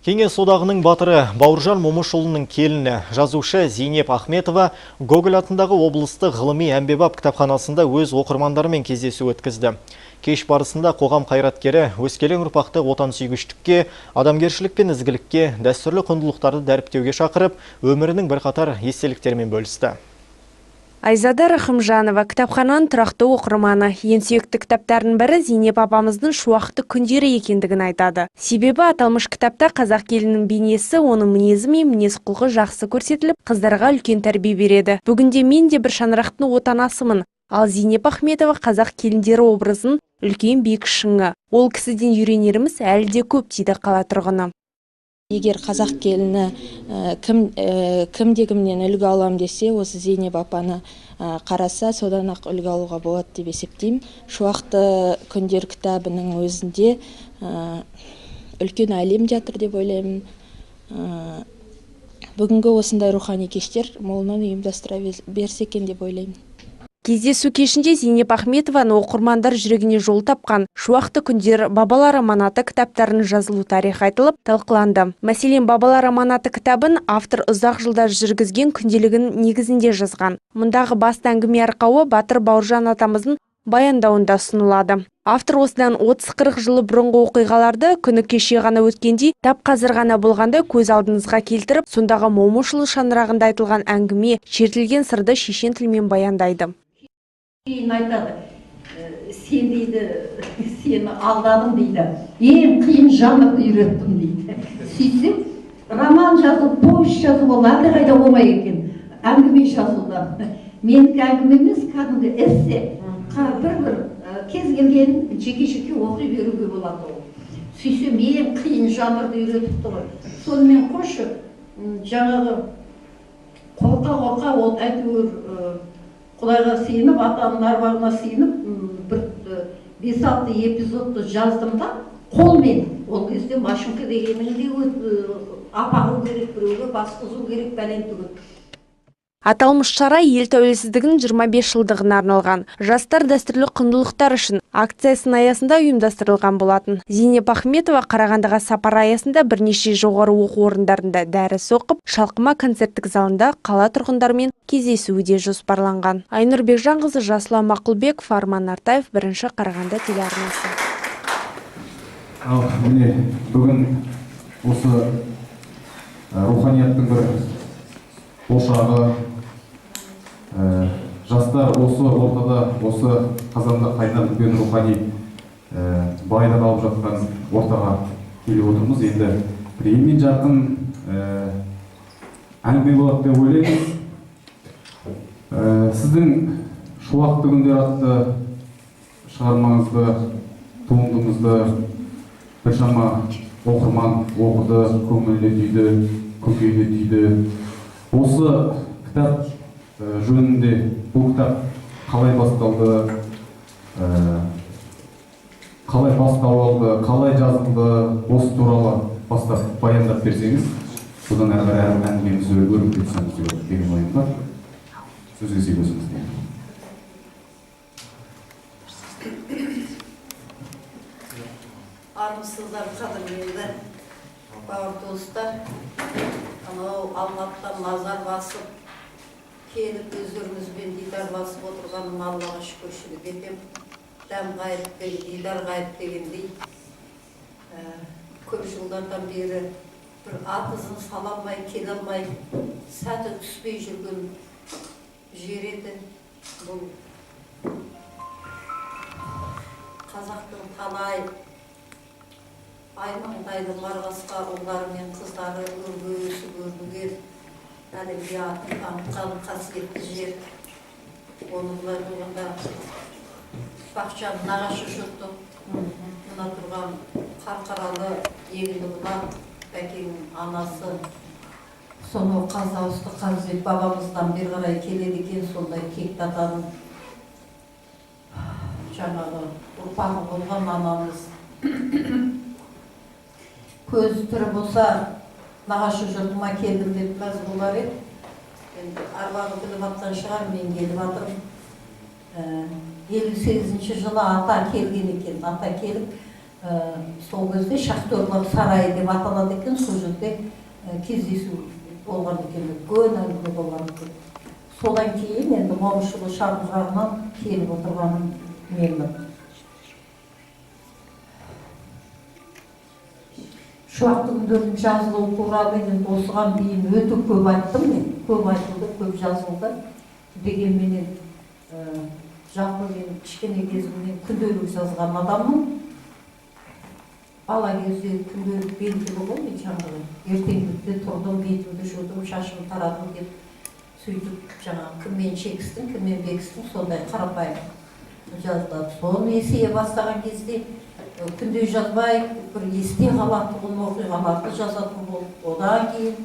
Кеңес одағының батыры Бауыржан Момышұлының келіні, жазушы Зейнеп Ахметова Гоголь атындағы облыстық ғылыми әмбебап кітапханасында өз оқырмандарымен кездесу өткізді. Кеш барысында қоғам қайраткері өскелең ұрпақты отансүйгіштікке, адамгершілік пен ізгілікке, дәстүрлі құндылықтарды дәріптеуге шақырып, өмірінің бірқатар естеліктерімен бөлісті. Айзада Рахымжанова кітапхананың тұрақты оқырманы. Ең сүйікті кітаптардың бірі Зейнеп апамыздың шуақты күндері екендігін айтады. Себебі аталмыш кітапта қазақ елінің бейнесі, оның мінезі мен мінез-құлқы жақсы көрсетіліп, қыздарға үлкен тәрбие береді. Бүгінде мен де бір шаңырақтың отанасымын. Ал Зейнеп Ахметова қазақ келіндері образын үлкен биік шыңы. Ол кісіден үйренеріміз әлі де көп, дейді қала тұрғыны. Егер қазақ келіні кімде-кімнен үлгі алам десе, осы Зейнеп апаны қараса, содан ақ үлгі алуға болады деп есептеймін. Шуақты күндер кітабының өзінде үлкен әлем жатыр деп ойлаймын. Бүгінгі осындай рухани кештер молынан ұйымдастыра берсе екен деп ойлаймын. Кездесу кешінде Зейнеп Ахметованы оқырмандар жүрегіне жол тапқан «Шуақты күндер», «Бабалар аманаты» кітаптарының жазылу тарихы айтылып, талқыланды. Мәселен, «Бабалар аманаты» кітабын автор ұзақ жылдар жүргізген күнделігін негізінде жазған. Мұндағы басты әңгіме арқауы батыр Бауыржан атамыздың баяндауында ұсынылады. Автор осыдан 30-40 жылы бұрынғы оқиғаларды күні кеше ғана өткендей, тап қазір ғана болғанда көз алдыңызға келтіріп, сондағы Момышұлы шаңырағында айтылған әңгіме, шертілген сырды шешен тілмен баяндайды. Кейін айтады, сен дейді, сені алдадым дейді, ең қиын жанрды үйреттім дейді. Сөйтсем, роман жазу, повесть жазу ол әлдеқайда оңай екен, әңгіме жазуда. Менікі әңгіме емес, кәдімгі эссе, бір кез келген жеке-жеке оқи беруге болады ол. Сөйтсем, ең қиын жанрды үйретіпті ғой. Сонымен қошы, жаңағы қорқа ол әйтеуір Құдайға сиынып, атаның арбағына сиынып, бір 5-6 эпизодты жаздым да, қолмен. Ол кезде машинка дегенің де апағу керек, біреуге басқызу керек, бәлен түгіл. Аталмыш шара ел тәуелсіздігінің 25 жылдығына арналған жастар дәстүрлі құндылықтар үшін акциясының аясында ұйымдастырылған болатын. Зейнеп Ахметова Қарағандыға сапар аясында бірнеше жоғары оқу орындарында дәріс оқып, Шалқыма концерттік залында қала тұрғындарымен кездесуі де жоспарланған. Айнұр Бекжанқызы, Жасұлан Мақұлбеков, Арман Артаев, бірінші Қарағанды телеарнасы. Міне, бүгін осы руханияттың бір ошағы, жастар осы ортада, осы қазанда қайнап жүрген рухани байлық алып жатқан ортаға келіп отырмыз. Енді бір емен жарқын әңгіме болады деп ойлаймыз. Сіздің «Шуақты күндер» атты шығармаңызды, туындыңызды біршама оқырман оқыды, көңіліне түйді, көкейіне түйді. Осы кітап жөнінде бұл кітап қалай басталды, қалай бастау алды, қалай жазылды, осы туралы бастап баяндап берсеңіз, содан әрі әңгімемізді өріп кетсеңіз деген ойым бар. Сөзге сөйлесіңіз. Армысыздар, қадірлі бауыр достар. Анау Алматыдан назар басып, келіп өздеріңізбен дидарласып отырғаным Аллаға шүкіршілік етем. Дәм ғайып, дидар ғайып дегендей. Көп жылдардан бері бір атызын сала алмай, келе алмай, сәті түспей жүрген жер еді. Бұл қазақтың талай аймаңдайды марғасқа ұлдары мен қыздары өрбөсі өрбіген әлемге атын танытқан қасиетті жер. Оны бұлай болғанда Бақытжан нағашы жұрты, мына тұрған Қарқаралы Егінді Бұлақ, Бәкеңнің анасы, соны Қаздауысты Қазбек бабамыздан бері қарай келеді екен, сондай кекті атаның жаңағы ұрпағы болған анамыз. Көз түрі болса, нағашы жұртыма келдім деп біраз болар еді. Енді арбағы біліп аттан шығар, мен келіп атырым. 58-ші жылы ата келген екен. Ата келіп, сол кезде шахтерлар сарайы деп аталады екен, сол жерде кездесу болған екен, үлкен әңгіме болған екен. Содан кейін енді Момышұлы шағын жағынан келіп отырғаным менмін. Шуақты күндердің жазылуы туралы енді осыған дейін өте көп айттым мен. Көп айтылды, көп жазылды. Дегенменен жалпы мен кішкене кезімнен күнделік жазған адаммын. Бала кезде күнделік белгілі ғой, мен жаңағы ертеңгілікте тұрдым, бетімді жудым, шашымды тарадым деп сөйтіп жаңағы кіммен шекістің, кіммен бекістің, сондай қарапайым жазылады. Соны есейе бастаған кезде күнде жазбай, бір есте қалатын оқиғаларды жазатын болып, одан кейін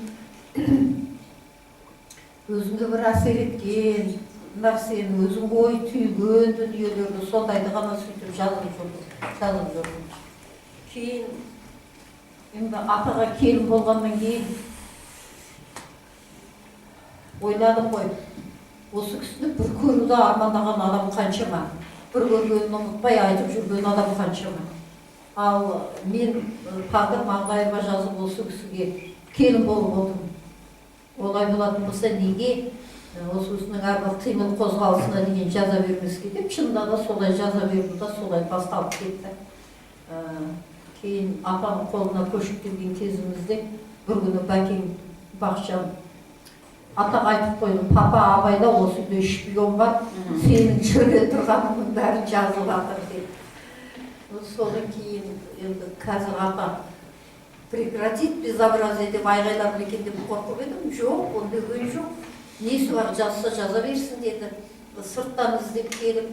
өзіңе бір әсер еткен нәрсені, өзің ой түйген дүниелерді сондайды ғана сөйтіп жазып жүрдім. Кейін енді атаға келін болғаннан кейін ойладым ғой, осы кісіні бір көруді армандаған адам қаншама, бір көргенін ұмытпай айтып жүрген адам қаншама. Ал мен тағдыр маңдайыма жазып осы кісіге келін болып отырмын. Олай болатын болса неге осы өзінің әрбір қимыл қозғалысына деген жаза бермеске деп, шынында да солай жаза берді да солай басталып кетті. Кейін апаның қолына көшіп келген кезімізде бір күні бәкең Бақытжан атаға айтып қойдым, папа абайда осы үйде шпион бар, сенің жүрген тұрғаныңның бәрі жазылып жатыр деп. Содан кейін енді қазір ата прекратить безобразие деп айғайлап екен деп қорқып едім. Жоқ, ондай ой жоқ. Несі бар, жазса жаза берсін деді. Сырттан іздеп келіп,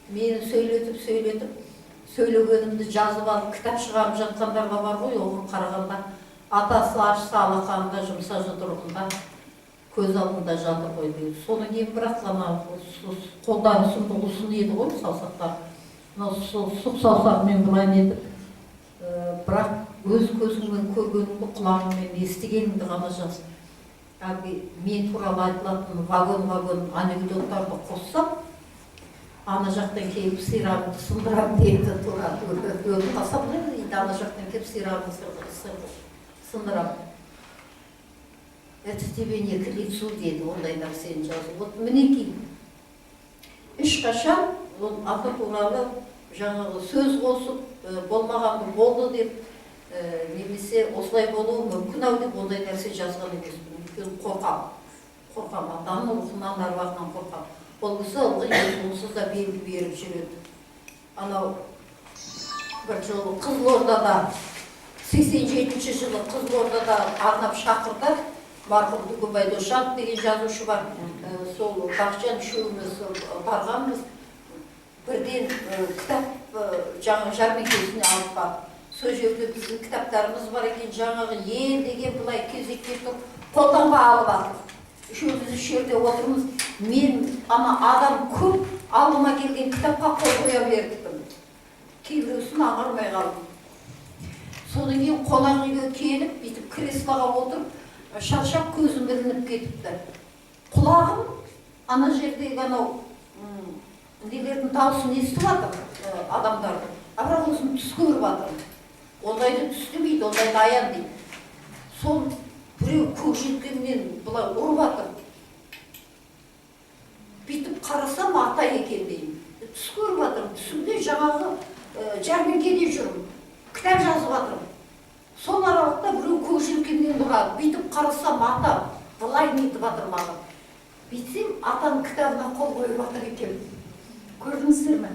мені сөйлетіп сөйлегенімді жазып алып, кітап шығарып жатқандарға бар ғой, оған қарағанда атасы ашса алақанында, жұмса жұдырығында, көз алдында жатыр ғой дейді. Содан кейін бірақ қолдары сұмдық ұзын еді ғой, саусақтар. Сұқ саусағымен былай нетіп, бірақ өз көзіңмен көргеніңді, құлағыңмен естігеніңді ғана жаз. Мен туралы айтылатын вагон анекдоттарды қоссам, ана жақтан келіп сирағымды сындырам дейді, өліп қалсам дейді, ана жақтан келіп сирағымды сындырам. Это тебе не к лицу деді, ондай нәрсені жазып. Вот мінекей, ешқашан ата туралы жаңағы сөз қосып, болмағанды болды деп, немесе осылай болуы мүмкін ау деп ондай нәрсе жазған емеспін. Қорқам, атаның рухынан, аруағынан қорқам. Ол кісі ылғи онсыз да белгі беріп жүреді. Анау бір жолы Қызылордада, 87-ші жылы Қызылордада арнап шақырды. Марқұм Дүкенбай Досжанов деген жазушы бар. Сол Бақытжан үшеуміз барғанбыз. Бірден кітап жаңағы жәрмеңкесіне алып бардық. Сол жерде біздің кітаптарымыз бар екен, жаңағы ел деген былай кезекке тұр, қолданға алып алдық. Үшеуміз жерде отырмыз. Мен ана адам көп алдыма келген кітапқа қол қоя бердім. Кейбіреусін аңғармай қалдым. Содан кейін қонақ үйге келіп, бүйтіп креслоға отырып, шаршап көзім ілініп кетіпті. Құлағым ана жердегі анау нелердің дауысын естіп жатыр адамдардың. Бірақ өзім түс көріп жатырмын. Ондайды түс демейді, ондайды аян дейді. Сол біреу көк жеткенмен бұлай ұрып жатыр. Бүйтіп қарасам ата екен деймін. Түс көріп жатырмын. Түсімде жаңағы жәрмеңкеде жүрмін. Кітап жазып жатырмын. Сол аралықта біреу көк жеткенмен ұрады. Бүйтіп қарасам ата бұлай нетіп жатыр маған. Бүйтсем атаның кітабына қол қойып жатыр екен. Көрдіңіздер ме?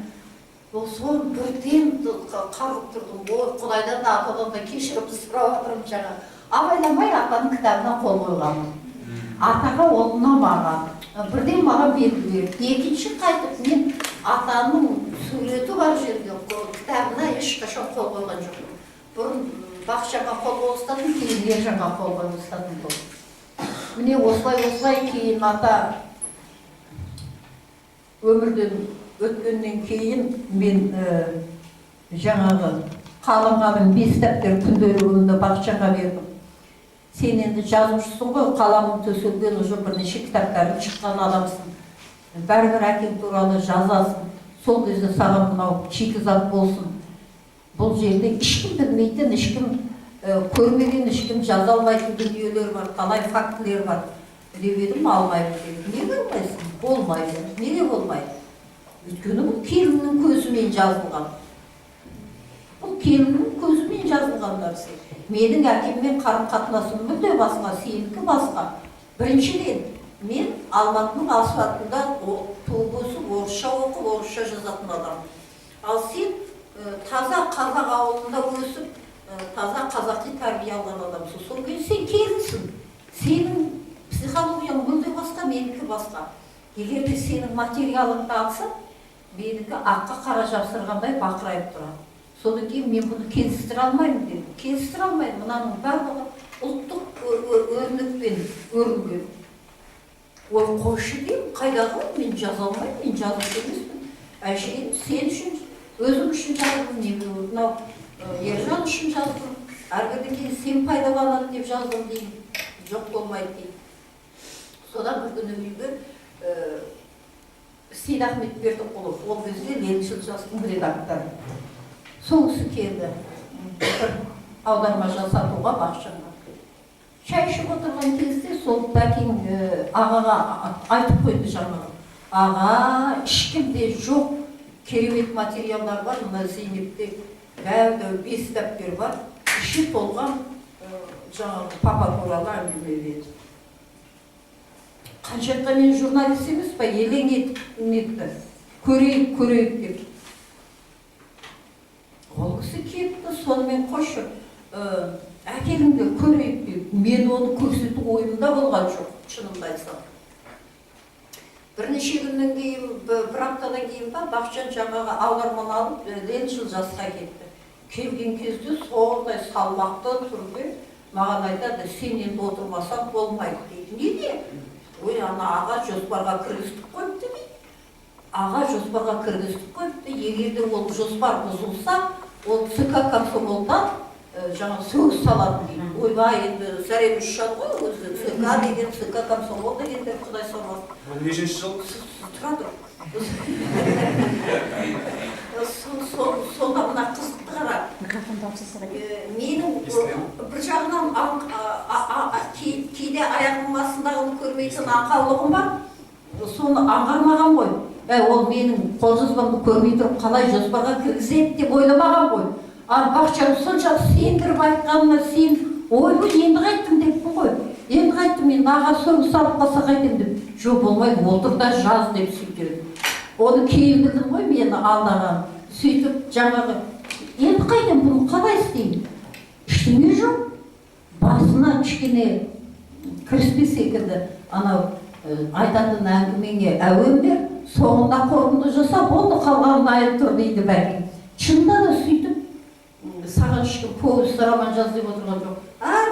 Соны бірден қарғып тұрдым. Ой, Құдайдан да атадан да кешіріп сұрап жатырмын жаңа. Абайламай атаның кітабына қол қойғанмын. Атаға ол ұнамаған. Бірден маған белгі берді. Екінші қайтып мен атаның суреті бар жерге кітабына ешқашан қол қойған жоқпын. Бұрын Бақытжанға қол қойыстадым, кейін Ержанға қол қойыстадым болды. Міне осылай кейін ата өмірден өткеннен кейін мен жаңағы қаламғаның 5 дәптер күнделігімді Бақытжанға бердім. Сен енді жазушысың ғой, қаламың төселген уже бірнеше кітаптардың шыққан адамсың. Бәрібір әкең туралы жазасың. Сол кезде саған мынау шикізат болсын. бұл жерде ешкім білмейтін, ешкім көрмеген, ешкім жаза алмайтын дүниелер бар, талай фактілер бар деп едім, алмаймын деп. Неге алмайсың? Болмайды. Неге болмайды? Өйткені бұл келіннің көзімен жазылған. Бұл келіннің көзімен жазылған нәрсе. Менің әкеммен қарым-қатынасым мүлде басқа, сенікі басқа. Біріншіден, мен Алматының асфальтында туып өсіп, орысша оқып, орысша жазатын адам. Ал сен таза қазақ ауылында өсіп, таза қазақи тәрбие алған адамсың. Сол кезде сен келінсің. Сенің психологияң мүлде басқа, менікі басқа. Егер де сенің материалыңды алса, менікі аққа қара жапсырғандай бақырайып тұрады. Содан кейін мен бұны келістіре алмаймын дедім. Келістіре алмаймын. Мынаның барлығы ұлттық өрнекпен өрілген. Ой, қойшы деймін, қайдағы? Мен жаза алмаймын, мен жазушы емеспін. Әшейін сен үшін, өзім үшін жаздым, не мынау Ержан үшін жаздым. Әргіден кейін сен пайдаланады деп жаздым деймін. Жоқ болмайды деймін. Содан бір күні үйге Сейд Ахметбердіқұлов, ол кезде Лениншіл жастың редакторы. Сол кісі келді. Аударма жасатуға бақшанға. Шай ішіп отырған кезде сол бәкең ағаға айтып қойды жаңағы. Аға, ешкімде жоқ, керемет материалдар бар, мына Зейнепте бәу-дәу 5 дәптер бар, іші толған жаңағы папа туралы әңгіме еді. Қаншаққа мен журналист емес па, елең етті, көрейік деп. Ол кісі кетті, сонымен қошы, әкеліңді көрейік деп. Мен оны көрсету ойымда болған жоқ, шынымды айтсам. Бірнеше күннен кейін, бір аптадан кейін ба, Бақытжан жаңағы аударманы алып, Лениншіл жасқа кетті. Келген кезде сондай салмақты түрде маған айтады, сен енді отырмасаң болмайды дейді. Неге? Ой, ана аға жоспарға кіргіздік қойыпты дейді. Аға жоспарға кіргіздік қойыпты. Егерде ол жоспар бұзылса, ол ЦК комсомолдан жаңағы сөгіс салатын дейді. Ойбай, енді сәрем үш жыл ғой, өзі ЦК деген, ЦК комсомол дегендер құдай салмасын. Ол нешінші жыл? Тұра тұр. Сонда мына қызықты қара. Менің бір жағынан кейде аяғымның астындағыны көрмейтін аңқаулығым бар, соны аңғармаған ғой. Ол менің қолжазбамды көрмей тұрып қалай жоспарға кіргізеді деп ойламаған ғой. Ал Бақытжан сонша сендіріп айтқанына сен, ойбай енді қайттым деппін ғой. Енді қайттым, мен аға сөгіс салып қалса қайтем деп. Жоқ болмайды, отыр да жаз деп сөйтеді. Оны кейін білдім ғой мені алдаған. Сөйтіп жаңағы, енді қайтем, бұны қалай істеймін? Ештеңе жоқ. Басына кішкене кіріспе секілді анау айтатын әңгімеңе әуен бер, соңында қорытынды жаса, болды қалғанын айып тұр дейді бәкең. Шынында да сөйтіп саған ешкім повесть роман жаз деп отырған жоқ. Әр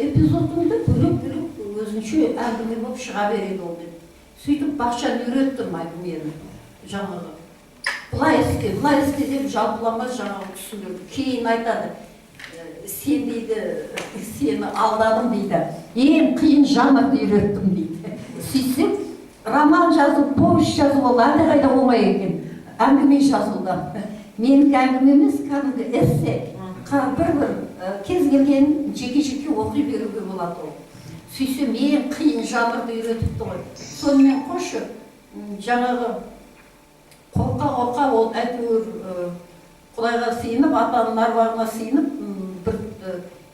эпизодыңды бөлек-бөлек өзінше әңгіме болып шыға береді ол деп. Сөйтіп Бақытжан үйретті мені жаңағы. Былай істе деп жалпыламас жаңағы түсіндірді. Кейін айтады, сен дейді, сені алдадым дейді. Ең қиын жанрды үйреттім дейді. Сөйтсем, роман жазып, повесть жазып ол әлдеқайда оңай екен. Әңгіме жазуда. Менің әңгіме емес, кәдімгі эссе. Бір кез келген жеке-жеке оқи беруге болады ол. Сөйтсем, ең қиын жанрды үйретіпті ғой. Сонымен қошы, жаңағы қорқа ол әйтеуір Құдайға сыйынып, атаның арбағына сыйынып, бір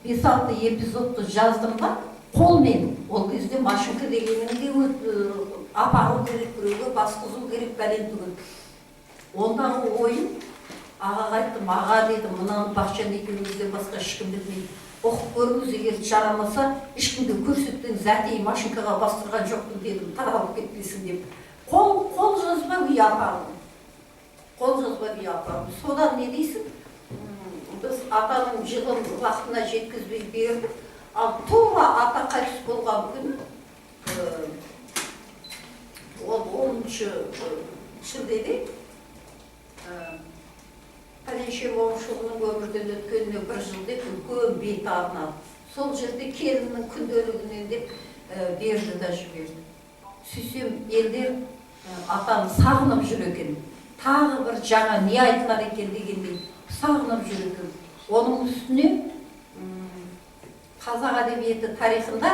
5-6 эпизодты жаздым да, қолмен. Ол кезде машинка дегенінде апару керек, біреуге басқызу керек бәлен түгін. Ондағы ойым, ағаға айттым, аға дедім, мынаны Бақытжан екеумізден басқа ешкім білмейді. Оқып көріңіз, егер жарамаса, ешкімді көрсетпен зәтей машинкаға бастырған жоқпын дедім, таралып кетпесін деп. Қол жазба үй апардым. Содан не дейсің? Біз атаның жылын уақытына жеткізбей бердік. Ал тура ата қайтыс болған күн, ол 10-шы шілдеде Пәленше Момышұлының өмірден өткеніне 1 жыл деп үлкен бет арнады. Сол жерде келіннің күнделігінен деп берді да жіберді. Сөйтсем, елдер атаны сағынып жүр екен. Тағы бір жаңа не айтылар екен дегендей сағынып жүрдім. Оның үстіне қазақ әдебиеті тарихында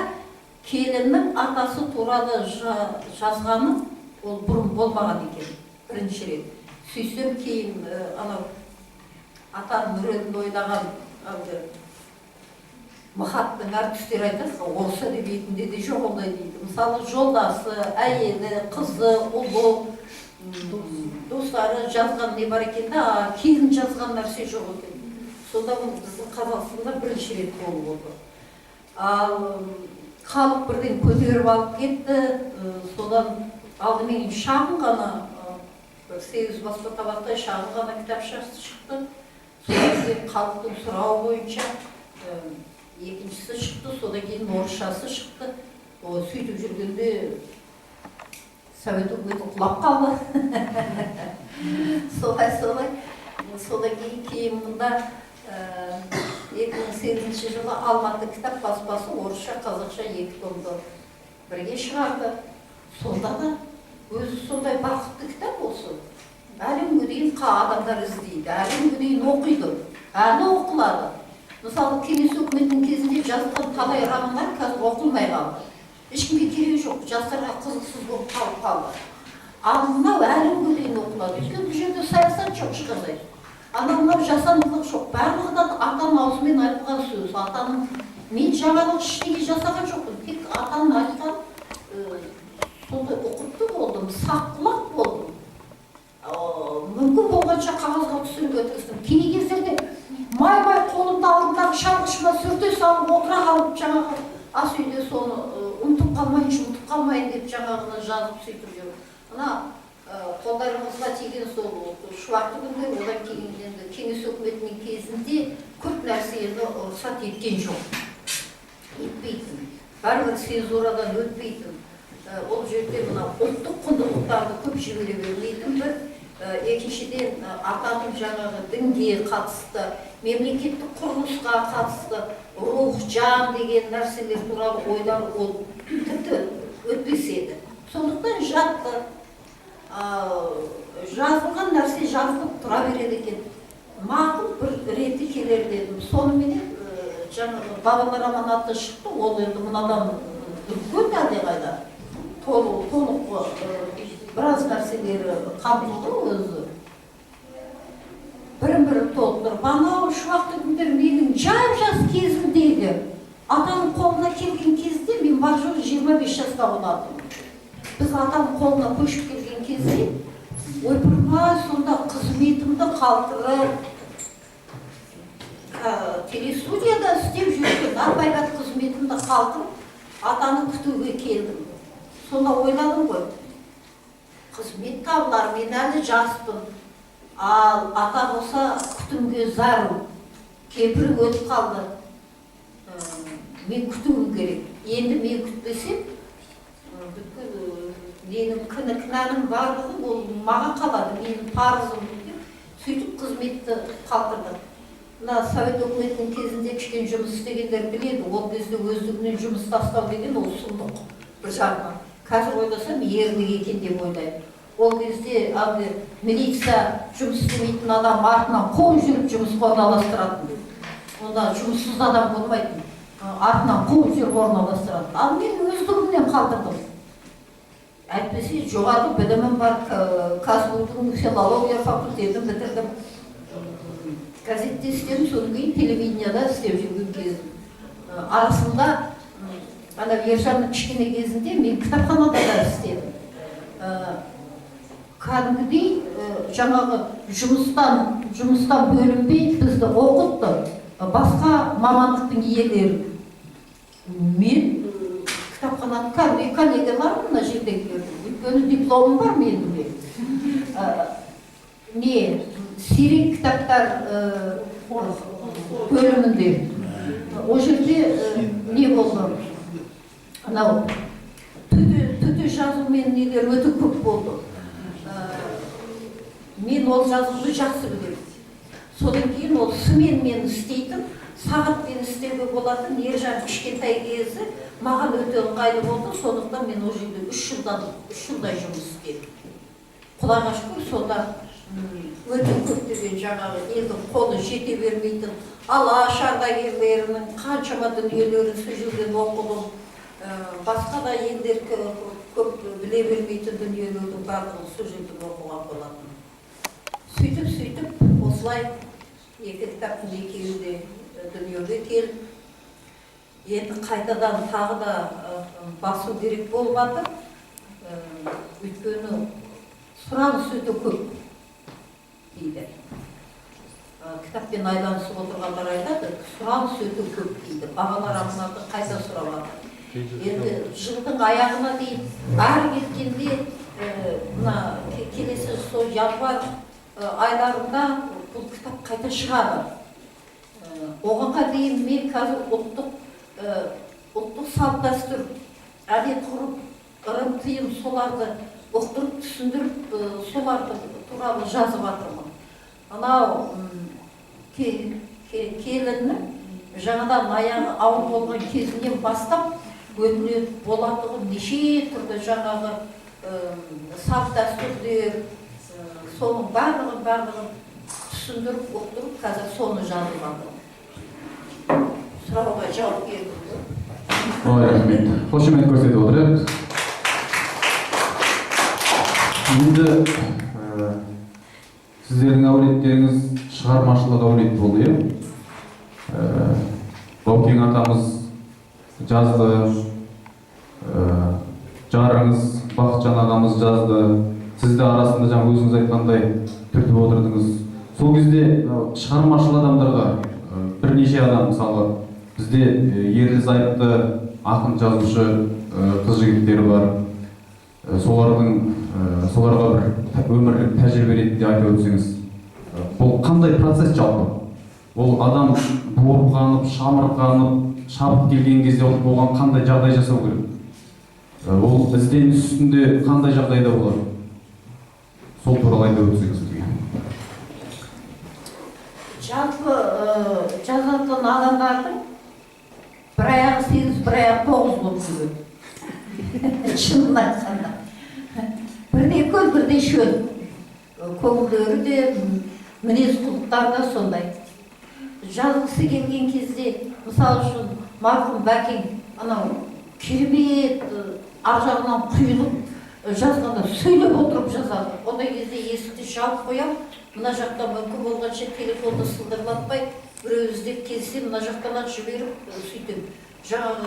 келіннің атасы туралы жазғаны ол бұрын болмаған екен, бірінші рет. Сөйтсем кейін анау атаның рөлін ойнаған Махаттың әртістері айтады, орыс әдебиетінде де жоқ ондай дейді. Мысалы, жолдасы, әйелі, қызы, ұлы, достары жазған не бар екен да, келін жазған нәрсе жоқ екен. Сонда біздің Қазақстанда бірінші рет болып отыр. Ал халық бірден көтеріп алып кетті, содан алдымен шағын ғана, 8 баспа табақтай шағын ғана кітапшасы шықты. Содан кейін халықтың сұрауы бойынша екіншісі шықты, содан кейін орысшасы шықты. Сөйтіп жүргенде Совет үкіметі құлап қалды. Содан кейін мұнда 2008 жылы Алматы кітап баспасы орысша, қазақша 2 томды бірге шығарды. Сонда да өзі сондай бақытты кітап болсын. Әлі күнге дейін адамдар іздейді, әлі күнге дейін оқиды, әлі оқылады. Мысалы, кеңес өкіметінің кезінде жазылған талай романдар қазір оқылмай қалды. Ешкімге керегі жоқ, жастарға қызықсыз болып қалды. Ал мынау әлі күнге дейін оқылады. Өйткені бұл жерде саясат жоқ ешқандай. Мынау жасандылық жоқ. Барлығы да атаның аузымен айтылған сөз. Атаның мен жаңалық ештеңе жасаған жоқпын. Тек атаның айтқан сондай ұқыпты болдым, сақ-құлақ болдым. Мүмкін болғанша қағазға түсіріп өткіздім. Кей кездерде май-май қолымда алдындағы шалғышыма сүрте салып отыра қалып, жаңағы ас үйде соны ұмытып қалмайын деп жаңағыны жазып сөйтіп жүрмін. Мына қолдарымызға тиген сол шуақты күндер, одан кейін енді кеңес өкіметінің кезінде көп нәрсе енді рұқсат еткен жоқ. Етпейтін. Бәрібір цензурадан өтпейтін. Ол жерде мына ұлттық құндылықтарды көп жібере бермейтін бір. Екіншіден, атаның жаңағы дінге қатысты, мемлекеттік құрылысқа қатысты, рух, жан деген нәрселер туралы ойлар ол тіпті өтпес еді. Сондықтан жатты, жазылған нәрсе жазылып тұра береді екен. Мақұл бір реті келер дедім. Соныменен жаңағы бабалар аманаты шықты, ол енді мынадан үлкен әлдеқайда толық біраз нәрселері қамтылды өзі. Бірін-бірін толықтырып, анау шуақты күндер менің жап-жас кезімдегі атаның қолына келген кезде мен бар-жоғы 25 жаста болатынмын. Біз атаның қолына көшіп келген кезде ойпырмай сонда қызметімді қалтырып, телестудияда істеп жүрген арбайғат қызметімді қалтырып атаны күтуге келдім. Сонда ойладым ғой, қызмет табылар, мен әлі жаспын. Ал ата болса күтімге зару. Кемпірі өтіп қалды. Мен күтуім керек. Енді мен күтпесем, менің кінәнің барлығы ол маған қалады, менің парызым деп, сөйтіп қызметті қалтырды. Мына Совет өкіметінің кезінде кішкене жұмыс істегендер біледі, ол кезде өздігінен жұмыс тастау деген ол сұмдық бір жағынан. Қазір ойласам, ерлік екен деп ойлаймын. Ол кезде милиция жұмыс істемейтін адам артынан қуып жүріп жұмысқа орналастыратын. Онда жұмыссыз адам болмайтын. Артынан қуып жүріп орналастыратын. Ал мен өздігімнен қалдырдым. Әйтпесе жоғары білімім бар, Казгудың филология факультетін бітірдім. Газетте істедім, содан кейін телевиденияда істеп жүрген кезім. Арасында Ержанның кішкене кезінде мен кітапханада да істедім. Кәдімгідей жаңағы жұмыстан бөлінбей бізді оқытты. Басқа мамандықтың иелері. Мен кітапханада кәдімгі коллегаларым мына жерде көрдім. Өйткені дипломым бар менің. Сирек кітаптар бөлімінде. О жерде не болды? Анау төте жазумен нелер өте көп болды. Мен ол жазуды жақсы білемін. Содан кейін ол сымен мен істейтін, сағатпен істеуге болатын Ержан кішкентай кезі маған өте ыңғайлы болды. Сондықтан мен ол жерде 3 жылдай жұмыс істедім. Құдайға шүкір, сонда өте көптеген жаңағы елдің қолы жете бермейтін алаш ардагерлерінің қаншама дүниелерін сол жерден оқыдым. Басқа да елдер көп біле бермейтін дүниелердің барлығын сол жерден оқыған болатын. Сөйтіп осылай екі кітаптың екеуі де дүниеге келіп, енді қайтадан тағы да басу керек болып жатыр. Өйткені сұраныс өте көп дейді. Кітаппен айланысып отырғандар айтады, сұраныс өте көп дейді. Бабалар аманатын қайта сұрап жатыр. Енді жылдың аяғына дейін ары кеткенде келесі сол январь айларында бұл кітап қайта шығады. Оғанға дейін мен қазір ұлттық салт дәстүр, әдет ғұрып, ырым тыйым соларды ұқтырып, түсіндіріп, соларды туралы жазып жатырмын. Анау келіннің жаңадан аяғы ауыр болған кезінен бастап өтілет болатығын неше түрді жаңағы салт дәстүрлер, соның барлығын түсіндіріп, ұқтырып, қазір соны жазып жатырмын. Сұрауға жауап бердім. Рахмет. Қошемет көрсетіп отырайық. Енді сіздердің әулеттеріңіз шығармашылық әулет болды, Баукең атамыз жазды, жарыңыз Бақытжан ағамыз жазды. Сіз де арасында жаңа өзіңіз айтқандай түртіп отырдыңыз. Сол кезде шығармашыл адамдарға бірнеше адам, мысалы бізде ерлі-зайыпты ақын жазушы қыз-жігіттер бар. Соларға бір өмірлік тәжірибе ретінде айтып өтсеңіз, бұл қандай процесс жалпы? Ол адам буырқанып, шамырқанып, шабып келген кезде оған қандай жағдай жасау керек? Ол ізденіс үстінде қандай жағдайда болады? Сол туралы айтып өтсеңіз бізге. Жалпы жазатын адамдардың бір аяғы 8, бір аяғы 9 болып жүреді. Шынын айтқанда. Бірде көл, бірде шөл. Көңілдері де, мінез құлықтары да сондай. Жазғысы келген кезде, мысалы үшін, марқұм Бәкең, анау керемет ар жағынан құйылып, жазғанда сөйлеп отырып жазады. Ондай кезде есікті жауып қоям, мына жақта мүмкін болғанша телефонды сылдырлатпай, біреу іздеп келсе, мына жақтан жіберіп, сөйтіп, жаңағы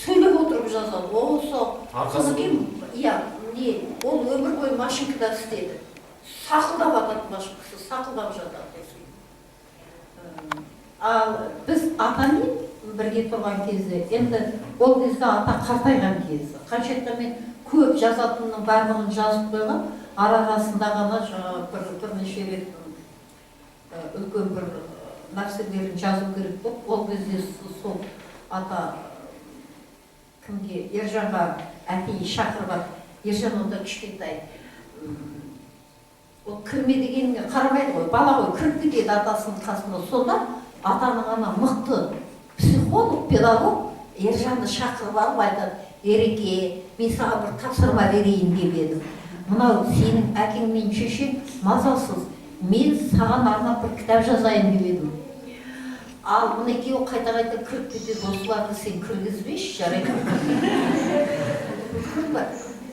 сөйлеп отырып жазады. Соны кейін, ол өмір бойы машинкада істеді. Сақылдап атады машинкасы, сақылдап жатады. Ал біз атамен бірге тұрған кезде, енді ол кезде ата қартайған кезі. Қаншетті мен көп жазатынның барлығын жазып қойған, арасында ғана бірнеше рет үлкен бір нәрселерін жазу керек болып, ол кезде сол ата кімге, Ержанға әкей шақырып, Ержан онда кішкентай. Ол кірме дегенге қарамайды ғой, бала ғой, кіріп кетеді атасының қасында. Сонда атаның ана мықты психолог, педагог Ержанды шақырып алып айтады, Ереке, мен саған бір тапсырма берейін деп едім. Мынау сенің әкең мен шешең мазасыз, мен саған арнап бір кітап жазайын деп едім. Ал мінекей қайта-қайта кіріп кетеді, осыларды сен кіргізбеші, жарайды.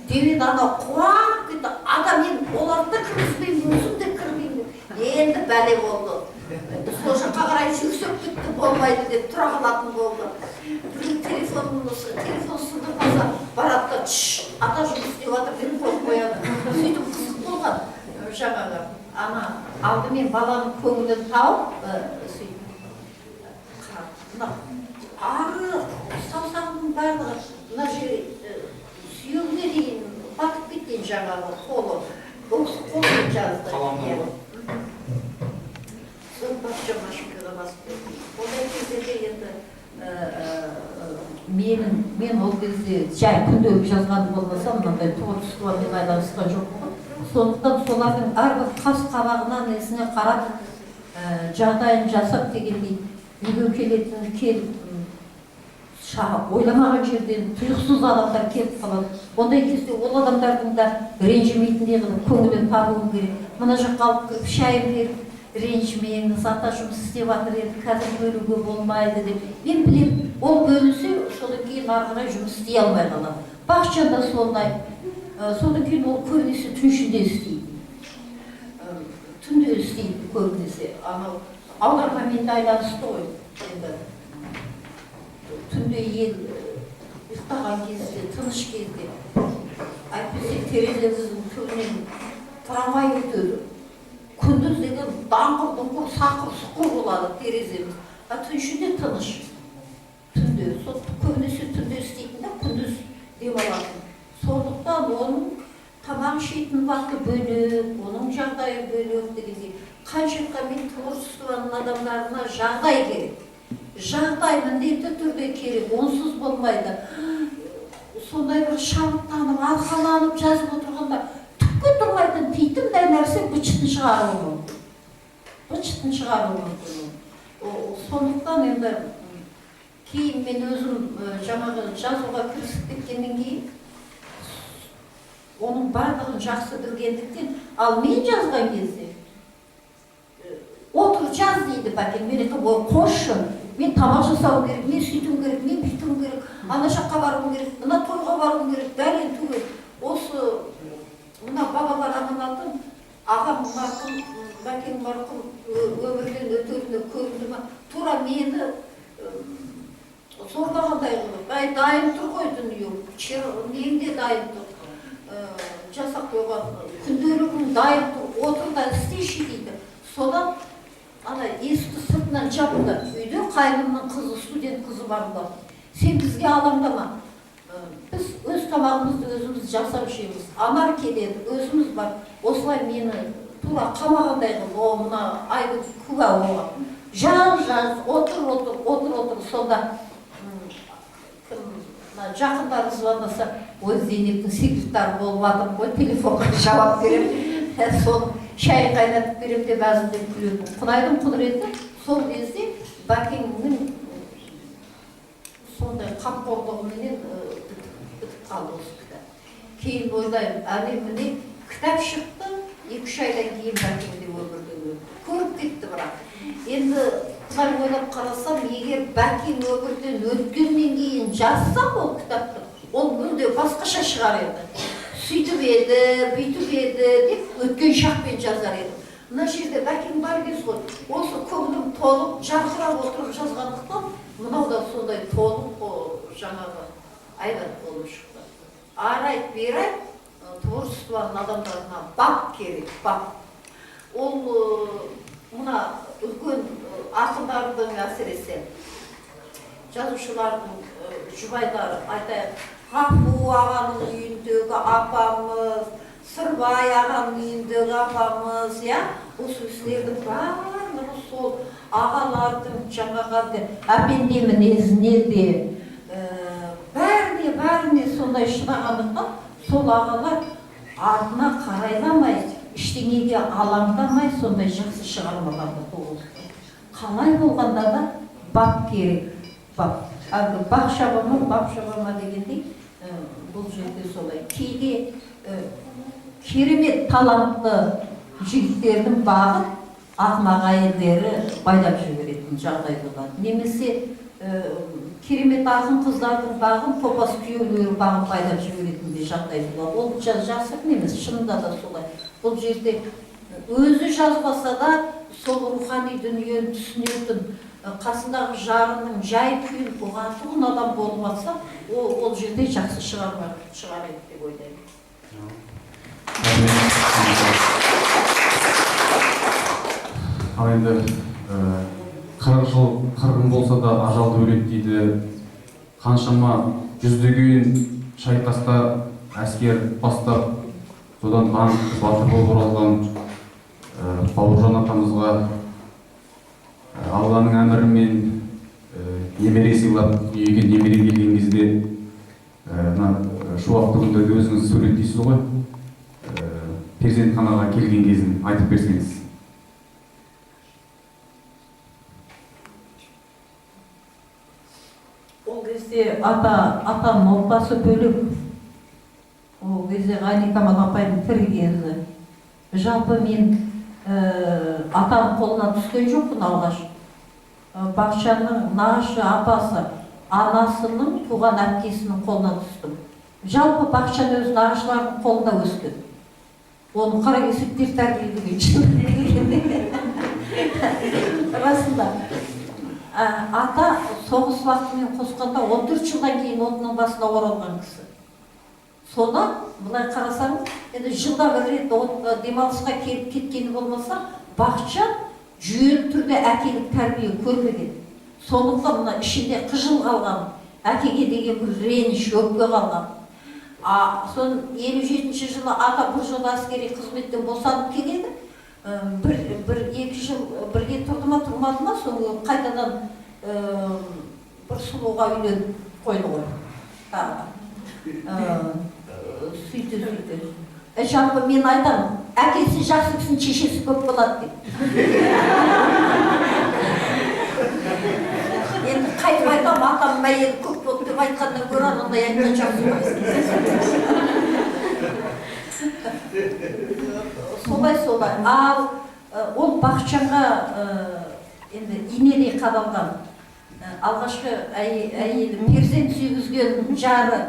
Демеді ана қуанып кетті, ата мен оларды да кіргізбеймін, өзім де кірмеймін. Енді бәле болды. Сол жаққа қарай жүксіп кетті, болмайды деп тұра қалатын болды. Телефон сындырмаса барады да, ата жұмыс істеп жатыр, мен қойып қояды. Сөйтіп қызық болған жаңағы. Ана алдымен баланың көңілін тауып, ары саусағының барлығы, мына жер сүйегіне дейін батып кеткен жаңағы қолы. Қолын жазды. Сол бақша машинкаға басып кетті. Ондай кездерде енді мен ол кезде жай күнделік жазғаны болмаса, мынандай туған айланысқан жоқ қой. Сондықтан солардың әрбір қас қабағынан несіне қарап, жағдайын жасап дегендей, үйге келетін келіп ойламаған жерден тұйықсыз адамдар келіп қалады. Ондай кезде ол адамдардың да ренжімейтіндей қылып көңілін табуым керек. Мына жаққа алып кіріп шайын беріп, ренжімеңіз, ата жұмыс істеп жатыр еді, қазір бөлуге болмайды деп. Мен білемін, ол бөлінсе, содан кейін ары қарай жұмыс істей алмай қалады. Бақытжан да сондай. Содан кейін ол көбінесе түн ішінде істейді. Түнде істейді көбінесе. Анау аудармамен де айланысты ғой. Түнде ел ұйықтаған кезде, тыныш кезде, әйтпесе тереземіздің түбінен трамвай өтеді. Күндіз деген даңғыр-дұңғыр, сақыр-сұқыр болады тереземіз. Түн ішінде тыныш. Түнде, көбінесе түнде істейтін да, күндіз демалатын. Сондықтан оның тамақ ішетін уақыты бөлек, оның жағдайы бөлек дегендей. Қаншаққа мен творчествоның адамдарына жағдай керек. Жағдай міндетті түрде керек, онсыз болмайды. Сондай бір шабыттанып, арқаланып жазып отырғанда түкке тұрмайтын титімдай нәрсе бычытын шығаруы мүмкін. Бычытын шығаруы мүмкін. Сондықтан енді кейін мен өзім жаңағы жазуға кірісіп кеткеннен кейін оның барлығын жақсы білгендіктен, ал мен жазған кезде отыр жаз дейді бәкен, мен айтам, ой қойшы, мен тамақ жасауым керек, мен сөйтуім керек, мен бүйтуім керек, ана жаққа баруым керек, мына тойға баруым керек, бәлен түгел. Осы мына бабалар аманатын ағам марқұм, бәкен марқұм өмірден өтетіні көрінді ма, тура мені зорлағандай қылып, дайын тұр ғой дүние, неңде дайын тұр, жасақ қойған күнделігің дайын тұр, отыр да істейші дейді. Содан ана есікті сыртынан жапты. Үйде қайнымның қызы, студент қызы барында. Сен бізге алаңдама. Біз өз тамағымызды өзіміз жасап ішеміз. Анар келеді, өзіміз бар. Осылай мені тура қамағандай қылып, мына айды куә оған. Жаз, отыр. Сонда жақындары звондаса, ой, Зейнептің секретары болып жатыр ғой, телефонға жауап беремін. Соны шай қайнатып беремін деп әзілдеп күлетін. Құдайдың құдіреті сол кезде бәкеңнің сондай қамқорлығыменен бітіп қалды осы кітап. Кейін ойлаймын, әлеміне кітап шықты, 2-3 айдан кейін бәкеңде өмірден өтті. Көріп кетті бірақ. Енді құдай ойлап қарасам, егер бәкең өмірден өткеннен кейін жазсам ол кітапты, ол мүлде басқаша шығар еді. Сөйтіп еді, бүйтіп еді деп өткен шақпен жазар еді. Мына жерде бәкең бар кез ғой, осы көңілім толып, жарқырап отырып жазғандықтан, мынау да сондай толып жаңағы айдар болып шықты. Арайт, берайт, творчествоның адамдарына бап керек, бап. Ол мына үлкен ақындардың әсіресе жазушылардың жұбайлары айтайық, Ғафу ағаның үйіндегі апамыз, Сырбай ағаның үйіндегі апамыз, осы кісілердің барлығы сол ағалардың жаңағы әпенде мінезіне де бәріне сондай шыдағандықтан сол ағалар артына қарайламай, ештеңеге алаңдамай сондай жақсы шығармаларды туғызды. Қалай болғанда да бап керек, бап. Әлгі бақ шабама дегендей, бұл жерде солай. Кейде керемет талантты жігіттердің бағын ақымақ әйелдері байлап жіберетін жағдай болады. Немесе керемет ақын қыздардың бағын топас күйеулері бағын байлап жіберетін де жағдай болады. Ол жасырын емес, шынында да солай. Бұл жерде өзі жазбаса да сол рухани дүниені түсінетін қасындағы жарының жай күйін ұғатуын адам болып атса, ол жерде жақсы шығар еді деп ойлаймын. Ал енді 40 жыл қырғын болса да ажалды өледі дейді. Қаншама жүздеген шайқаста әскер бастап, содан батыр болып оралған Бауыржан атамызға Алланың әмірімен немере сыйлап, үйге немере келген кезде шуақты күндерде өзіңіз суреттейсіз ғой, перзентханаға келген кезін айтып берсеңіз. Ол кезде атаның отбасы бөлек. Ол кезде Ғайникамал апайдың тірі кезі. Жалпы мен атаның қолына түскен жоқпын алғаш. Бақытжанның нағашы апасы, анасының туған әпкесінің қолына түстім. Жалпы Бақытжан өз нағашыларының қолында өскен. Оны қаракесектер тәрбиелеген үшін. Расында. Ата соғыс уақытымен қосқанда 14 жылдан кейін отының басына оралған кісі. Соны, бұлай қарасаңыз, енді жылда бір рет демалысқа келіп кеткені болмаса, Бақытжан жүйелі түрде әкелік тәрбие көрмеген. Сондықтан мына ішінде қыжыл қалған, әкеге деген бір реніш, өкпе қалған. Сон 57-ші жылы ата бір жыл әскери қызметтен босанып келеді. Бір-екі жыл бірге тұрды ма, тұрмады ма, соны қайтадан бір сұлуға үйленіп қойды ғой. Сөйті. Жалпы мен айтамын, әкесі жақсы кісінің шешесі көп болады деп. Енді қайтып айтамын, атамның әйелі көп болды деп айтқаннан гөрі анандай айтқан жақсы болады. Солай. Ал ол Бақытжанға енді инедей қадалған. Алғашқы әйелі перзент сүйгізген жары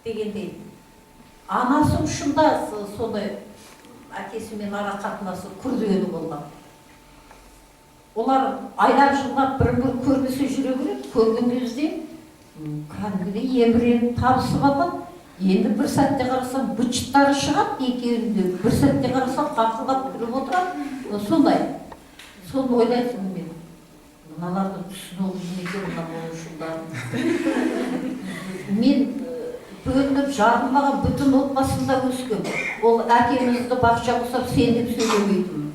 дегендей. Анасы ұшында сондай әкесімен ара қатынасы күрделі болған. Олар айлап жылдап бір-бір көрмесе жүре береді. Көрген кезде кәдімгідей еміреніп табысып алады. Енді бір сәтте қарасам быт-шыттары шығады екеуінде. Bir сәтте қарасам қақылдап күліп отырады. Сондай. Соны ойлайсың мен. Мыналарды түсіну екен мына ұшындарын. Мен бөлініп жарылмаған бүтін отбасында өскен. Ол әкемізді Бақытжан ұқсап сен деп сөйлемейтін.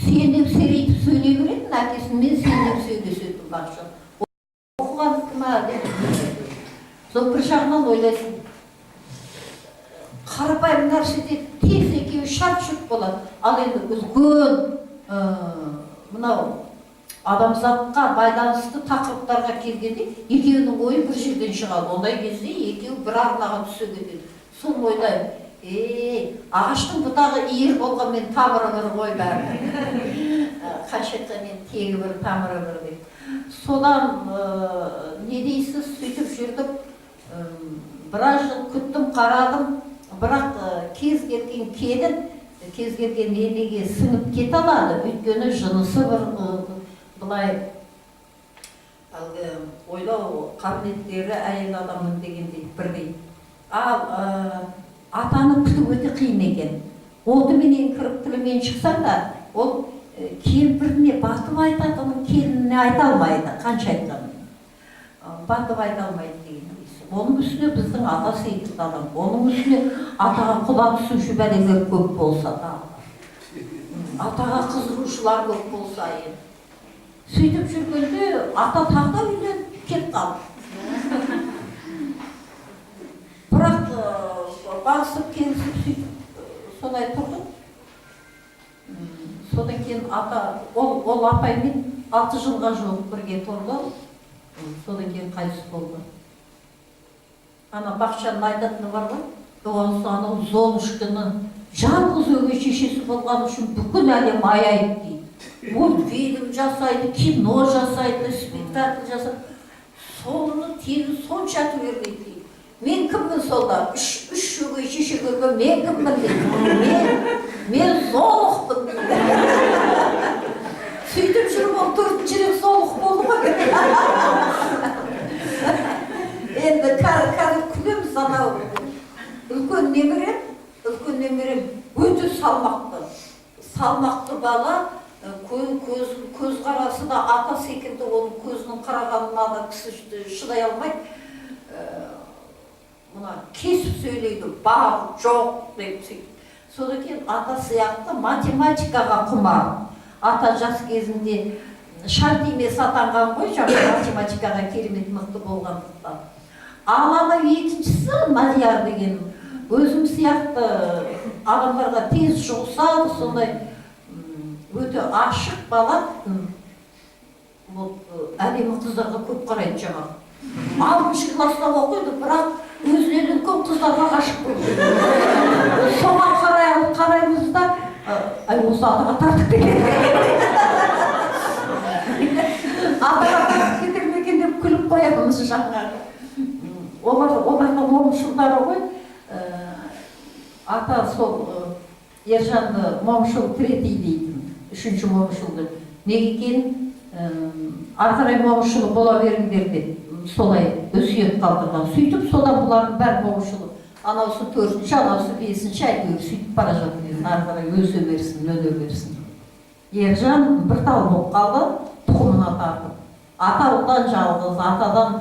Сен деп сөйлейтіп сөйлей беретін, әкесін мен сен деп сөйлесетін Бақытжан. Оқыған кім деп. Сол бір жағынан ойлайсың. Қарапайым нәрседе тез екеуі шарт-шұрт болады. Ал енді үлкен мынау адамзатқа байланысты тақырыптарға келгенде екеуінің ойы бір жерден шығады. Ондай кезде екеуі бір арнаға түсе кетеді. Соны ойлаймын, ағаштың бұтағы иір болған мен тамыры бір ғой бәрі. Қаншаққа мен тегі бір, тамыры бір деп. Содан не дейсіз, сөйтіп жүрдім, біраз жыл күттім, қарадым, бірақ кез келген келін, кез келген енеге сіңіп кете алады. Өйткені жынысы бір бұлай ойлау қабілеттері әйел адамның дегендей бірдей. Ал атаны күту өте қиын екен. Олдыменен кіріп тілімен шықсаң да, ол кемпіріне батып айтады, оның келініне айта алмайды, қанша айтқанмен. Батып айта алмайды деген. Оның үстіне біздің ата секілді адам. Оның үстіне атаға құда түсуші бәлелер көп болса да, атаға қызығушылар көп болса енді. Сөйтіп жүргенде ата тағда үйленіп кет қалды. Бірақ бағысып келісіп сөйтіп солай тұрдым. Содан кейін ата, ол апаймен 6 жылға жуық бірге тұрды. Содан кейін қайтыс болды. Ана Бақытжанның айтатыны бар ғой, осы анау Золушканы жалғыз өгей шешесі болған үшін бүкіл әлем аяйды дейді. Мультфильм жасайды, кино жасайды, спектакль жасайды. Соны тегі сонша түгермейді дейді. Мен кіммін сонда? Үш өгей шеше көрген мен кіммін дейді. Мен Золушкпын дейді. Сөйтіп жүріп ол 4-ші рет Золушка болды ғой. Енді қазір күлеміз анау үлкен немерем өте салмақты бала, көз қарасы да ата секілді, оның көзінің қарағанына да кісі шыдай алмайды. Мұна кесіп сөйлейді, бар, жоқ деп сөйтіп. Содан кейін ата сияқты математикаға құмар. Ата жас кезінде шарт емес атанған ғой, жаңа математикаға керемет мықты болғандықтан. Ал ана екіншісі Мадияр деген өзім сияқты адамдарға тез жұғысады, сондай өте ашық бала. әдемі қыздарға көп қарайды жаңағы. 6-шы класста оқиды, бірақ өзінен үлкен қыздарға ғашық болды. Соған қараймыз да, осы атаға тартып кетеді. Атаға тартып кетер ме екен деп күліп қоямыз жаңағы. Олардың момышылдары ғой. Ата сол Ержанды момышыл третий дейтін, 3-ші момышылды. Неге екен? Ары қарай момышылы бола беріңдер деп солай өсиет қалдырған. Сөйтіп содан бұлардың бәрі момышылы. Анаусы 4-ші, анаусы 5-ші әйтеуір сөйтіп бара жатыр. Ары қарай өсе берсін, өне берсін. Ержан бір тал болып қалды, тұқымына тартып. Атаудан жалғыз, атадан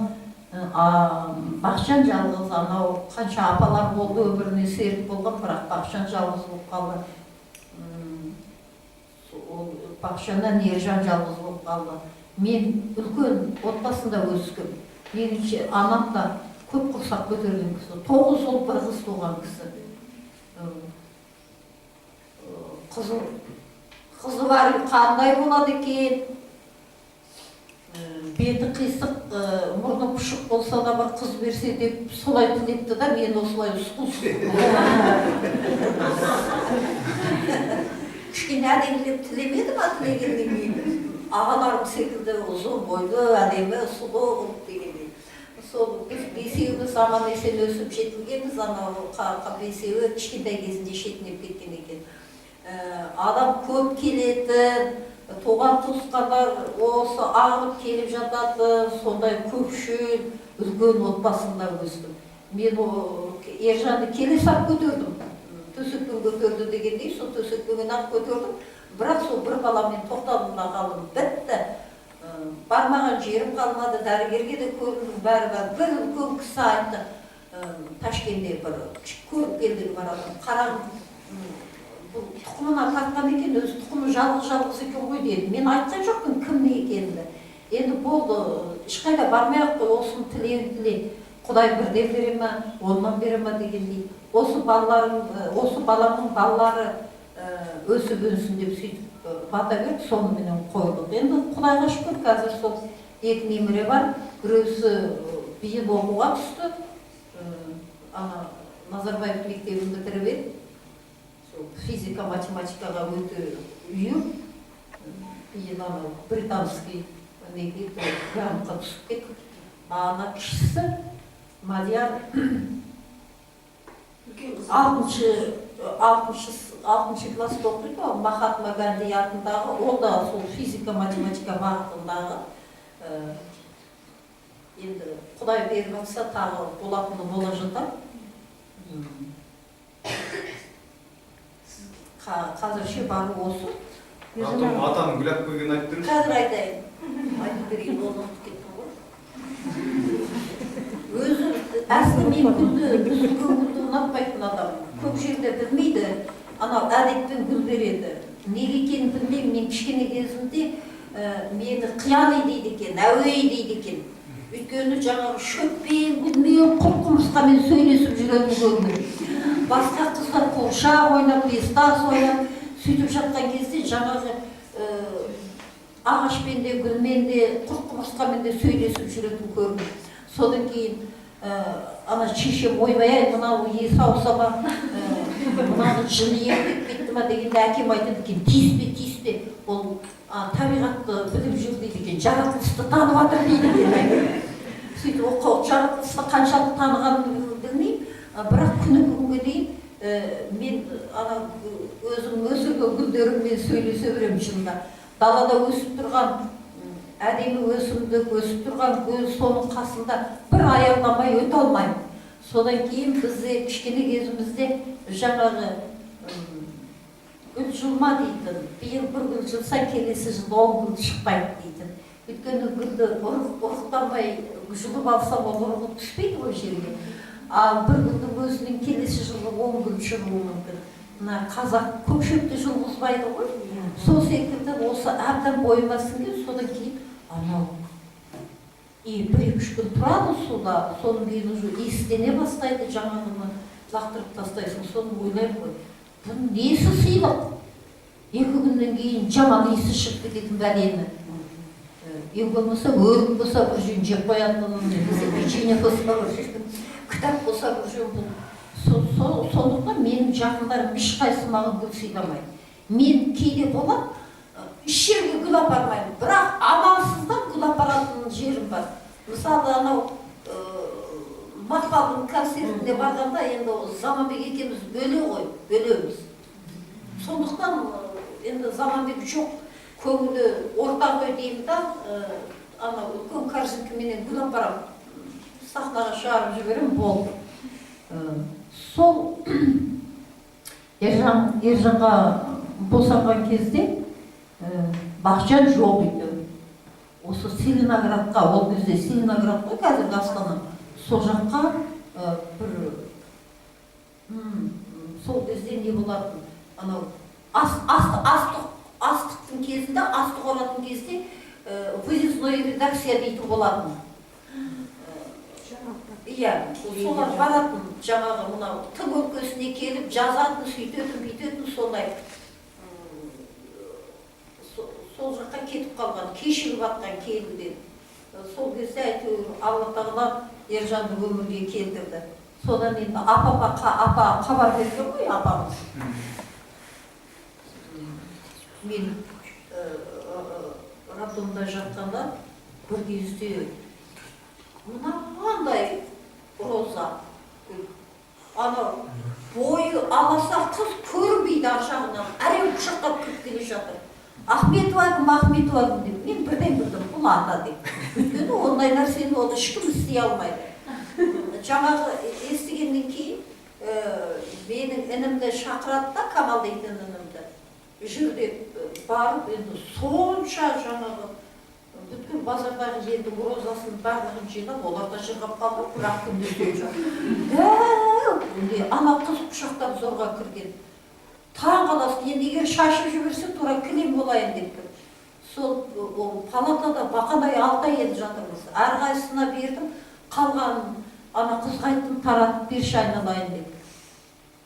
Бақшан жалғыз, анау қанша апалар болды, өміріне серік болған, бірақ Бақшан жалғыз болып қалды. Бақшаннан Ержан жалғыз болып қалды. Мен үлкен отбасында өскім. Меніңше анам да көп құрсақ көтерген кісі. 9 ұл бір қыз туған кісі. Қызы бар қандай болады екен? Беті қисық, мұрны пұшық болса да бір қыз берсе деп солай тілепті да, мен осылай ұсқыл сөйдім. Кішкене әдемілеп тілемеді ма тілегеннен кейін? Ағаларым секілді ұзын бойлы, әдемі, сұлу дегендей. Сол біз бесеуіміз аман есен өсіп жетілгенбіз, анау бесеуі кішкентай кезінде шетінеп кеткен екен. Адам көп келетін, туған туысқандар осы ағып келіп жатады, сондай көпшіл үлкен отбасында өстім. Мен Ержанды келе сап көтердім. Төсекпен көтерді дегендей, сол төсекпен ақ көтердім. Бірақ сол бір баламен тоқтадым да қалдым. Бітті. Бармаған жерім қалмады, дәрігерге де көрдім, бәрі бар. Бір үлкен кісі айтты, Ташкентте бір көріп келдік бар адам. Қарағым, бұл тұқымына тартқан екен, өзі тұқымы жалғыз екен ғой деді. Мен айтқан жоқпын кім не екенді. Енді болды, ешқайда бармай-ақ қой, осыны тілеуін тіле. Құдай бірден бере ма, оннан бере ма дегендей. Осы баламның балалары өсіп өнсін деп сөйтіп бата беріп, сонымен қойдық. Енді Құдайға шүкір, қазір сол 2 немере бар. Біреусі биыл оқуға түсті. Назарбаев мектебін бітіріп еді. Физика, математикаға өте үйір. Биыл британский грантқа түсіп кетті. Ана кішісі Мадияр 6-шы класста оқиды, Махатма Ганди атындағы, ол да сол физика, математика бағытындағы. Енді Құдай беріп жатса, тағы болатыны бола жатар. Қазірше бары осы. Атаның гүл алып келгенін айтып беріңіз. Қазір айтайын. Айтып берейін, оны ұмытып кеттім ғой. Өзі әсілі мен гүлді ұнатпайтын адам. Көп жерде білмейді, анау әдетпен гүл береді. Неге екенін білмеймін, мен кішкене кезімде мені қияли дейді екен, әуей дейді екен. Өйткені жаңағы шөппен, гүлмен, құмырсқамен сөйлесіп жүретін көрінеді. Басқа қыздар қуыршақ ойнап, бестас ойнап, сөйтіп жатқан кезде жаңағы ағашпен де, гүлмен де, құмырсқамен де сөйлесіп жүретін көрінеді. Содан кейін ана шешем ойбай, мынау есі ауса ма, мынаны жылы ертіп кетті ма дегенде әкем айтады екен, тиіспе, ол табиғатты біліп жүр дейді екен, жаратылысты танып жатыр дейді екен. Сөйтіп жаратылысты қаншалық танығанын білмеймін, бірақ күні бүгінге дейін мен өзім өсірген гүлдеріммен сөйлесе беремін шынында. Далада өсіп тұрған әдемі өсімдік, өсіп тұрған гүл, соның қасында бір аялдамай өте алмаймын. Содан кейін бізде кішкене кезімізде жаңағы гүл жылма дейтін. Биыл бір гүл жылса, келесі жыл 10 гүл шықпайды дейтін. Өйткені гүлді ұрықтанбай жұлып алсам, ол ұрығып түспейді ғой жерге. Ал бір гүлдің өзінің келесі жылы 10 гүл шығуы мүмкін. Мына қазақ көкшепті жұлғызбайды ғой. Сол секілді осы әбден бойыма сіңген, содан кейін анау 1-2 күн тұрады суда, соның кейін уже иістене бастайды, жаңағыны лақтырып тастайсың, соны ойлаймын ғой. Бұның несі сыйлық? 2 күннен кейін жаман иісі шығып кететін бәлені. ең болмаса өрік болса бір жүйін жеп қоятын, немесе печенье болса бір жүйін, кітап болса бір жүйін бұл. Сондықтан менің жақындарым ешқайсысы маған гүл сыйламайды. Мен кейде болады, еш жерге гүл апармаймын, бірақ амалсыздан гүл апаратын жерім бар. Мысалы, анау Мақпалдың концертіне барғанда, енді Заманбек екеуміз бөлеміз. Сондықтан енді Заманбек жоқ, көңілі орта ғой деймін да, анау үлкен корзинкаменен гүл апарам, сахнаға шығарып жіберем, болды. Сол Ержанға босанған кезде Бақжан жоқ еді. Осы Целиноградқа, ол кезде Целиноград қой қазіргі Астана, сол жаққа бір сол кезде не болатын, анау астықтың кезінде, астық оратын кезде выездной редакция дейтін болатын. Иә, солар баратын, жаңағы мынау тың өлкесіне келіп жазатын, сөйтетін, бүйтетін, сондай. Сол жаққа кетіп қалған, кешігіп атқан келуден. Сол кезде әйтеуір Алла тағала Ержанды өмірге келдірді. Содан енді апа хабар берген ғой, апамыз. Мен роддомда жатқанда бір кезде мынандай роза, анау бойы аласа қыз көрінбейді ар жағынан, әрең құшақтап кіріп келе жатыр. Ахметова деп, мен бірден білдім, бұл ата деп. Өйткені ондай нәрсені ол ешкім істей алмайды. Жаңағы естігеннен кейін менің інімді шақырады да, Камал дейтін інімді. Жүр деп барып, енді сонша жаңағы бүткіл базардағы жердің розасын барлығын жинап, олар да жырғап қалды, бірақ күнде сөз. Ана қыз құшақтап зорға кірген. Таң қаласың, енді егер шашып жіберсе, тура кілем болайын деп тұр. Сол палатада бақандай алтай еді жатырмыз. Әрқайсысына бердім, қалған ана қызға айттым, таратып берші айналайын деп.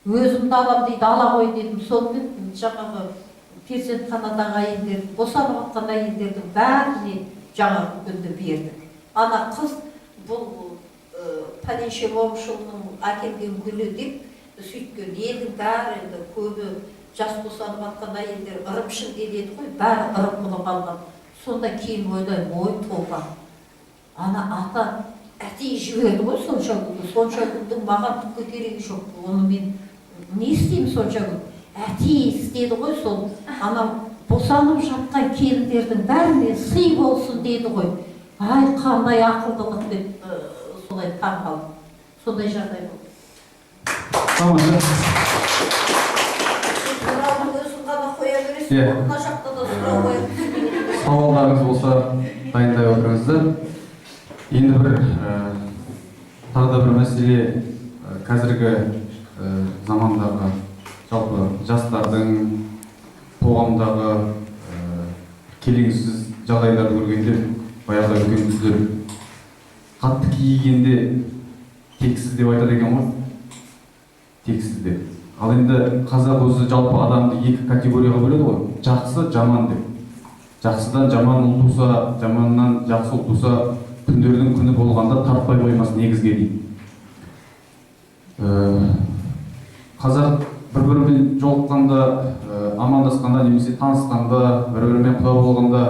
Өзімді алам дейді, ала ғой дедім. Сонымен жаңағы перзентханадағы әйелдердің, босанып жатқан әйелдердің бәріне жаңағы гүлді бердік. Ана қыз бұл Пәленше Момышұлының әкелген гүлі деп сөйткен, елдің бәрі енді көбі жас босанып жатқан әйелдер ырымшыл деді ғой, бәрі ырым қылып алған. Сонда кейін ойлаймын, ой тоба, ана ата әтей жіберді ғой сонша гүлдің маған түкке керегі жоқ. Оны мен не істеймін сонша гүл? Әтей істеді ғой сол, ана босанып жатқан келіндердің бәріне сый болсын деді ғой. Ай, қандай ақылдылық деп солай таң қалдым. Сондай жағдай болды. Тамаша. Сұрағын өзің ғана қоя бересің, мына жақта да сұрау қоя. Сауалдарыңыз болса дайындай отырыңыздар. Енді бір тағы да бір мәселе, қазіргі замандағы жалпы жастардың қоғамдағы келеңсіз жағдайларды көргенде, баяғыда үлкен кісілер қатты киігенде тексіз деп айтады екен ғой. Тексіз деп. Ал енді қазақ өзі жалпы адамды екі категорияға бөледі ғой. Жақсы, жаман деп. Жақсыдан жаман ұл туса, жаманнан жақсы ұл туса, күндердің күні болғанда тартпай қоймас негізге дейді. Қазақ бір-бірімен жолыққанда, амандасқанда, немесе танысқанда, бір-бірімен құда болғанда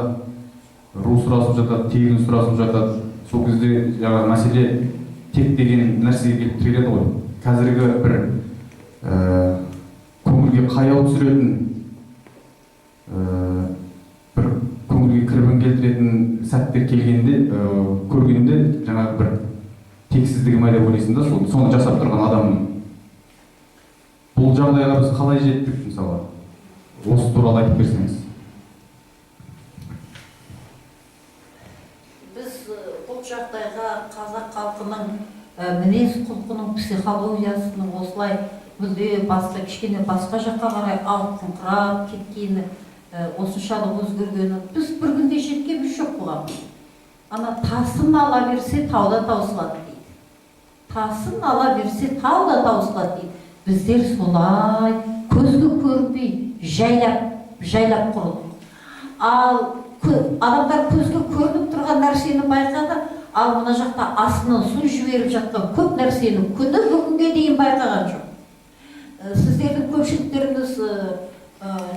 ру сұрасып жатады, тегін сұрасып жатады. Сол кезде жаңағы мәселе тек деген нәрсеге келіп тіреледі ғой. Қазіргі бір көңілге қаяу түсіретін, бір көңілге кірбің келтіретін сәттер келгенде, көргенде жаңағы бір тексіздігі ма деп ойлайсың да, соны жасап тұрған адамның. Бұл жағдайға біз қалай жеттік, мысалы? Осы туралы айтып берсеңіз. Біз бұл жағдайға қазақ халқының мінез құлқының психологиясының осылай мүлде басқа кішкене басқа жаққа қарай ауытқыңқырап кеткені, осыншалық өзгергені біз бір күнде жеткеніміз жоқ бұған. Ана тасын ала берсе тауда таусылады дейді. Тасын ала берсе тауда таусылады дейді. Біздер солай көзге көрінбей жайлап құрылдық. Ал адамдар көзге көрініп тұрған нәрсені байқады, ал мына жақта астынан су жіберіп жатқан көп нәрсені күні бүгінге дейін байқаған жоқ. Сіздердің көпшіліктеріңіз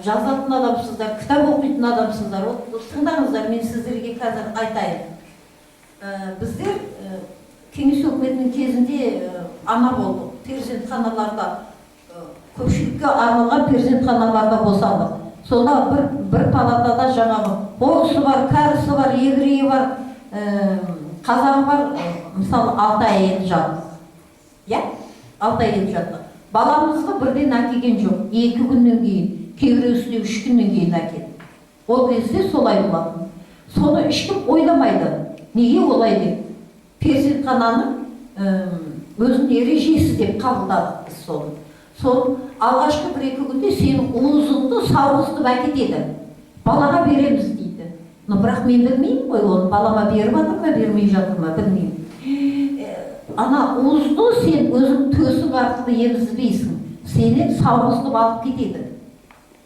жазатын адамсыздар, кітап оқитын адамсыздар. Тыңдаңыздар, мен сіздерге қазір айтайын. Біздер кеңес өкіметінің кезінде ана болдық. Перзентханаларда, көпшілікке арналған перзентханаларда босандық. Сонда бір палатада жаңағы орысы бар, кәрісі бар, еврейі бар, қазағы бар, мысалы 6 әйел жатты. Иә? 6 әйел жатты. Баламызды бірден әкелген жоқ. 2 күннен кейін, кейбіреусіне 3 күннен кейін әкелді. Ол кезде солай болатын. Соны ешкім ойламайды. Неге олай деп? Перзентхананың өзінің ережесі деп қабылдадық біз соны. Сол алғашқы 1-2 күнде сенің уызыңды сауғызтып әкетеді. Балаға береміз дейді. Бірақ мен білмеймін ғой, оны балама беріп жатыр ма, бермей жатыр ма, білмеймін. Ана уызды сен өзің төсің арқылы емізбейсің. Сені сауғызтып алып кетеді.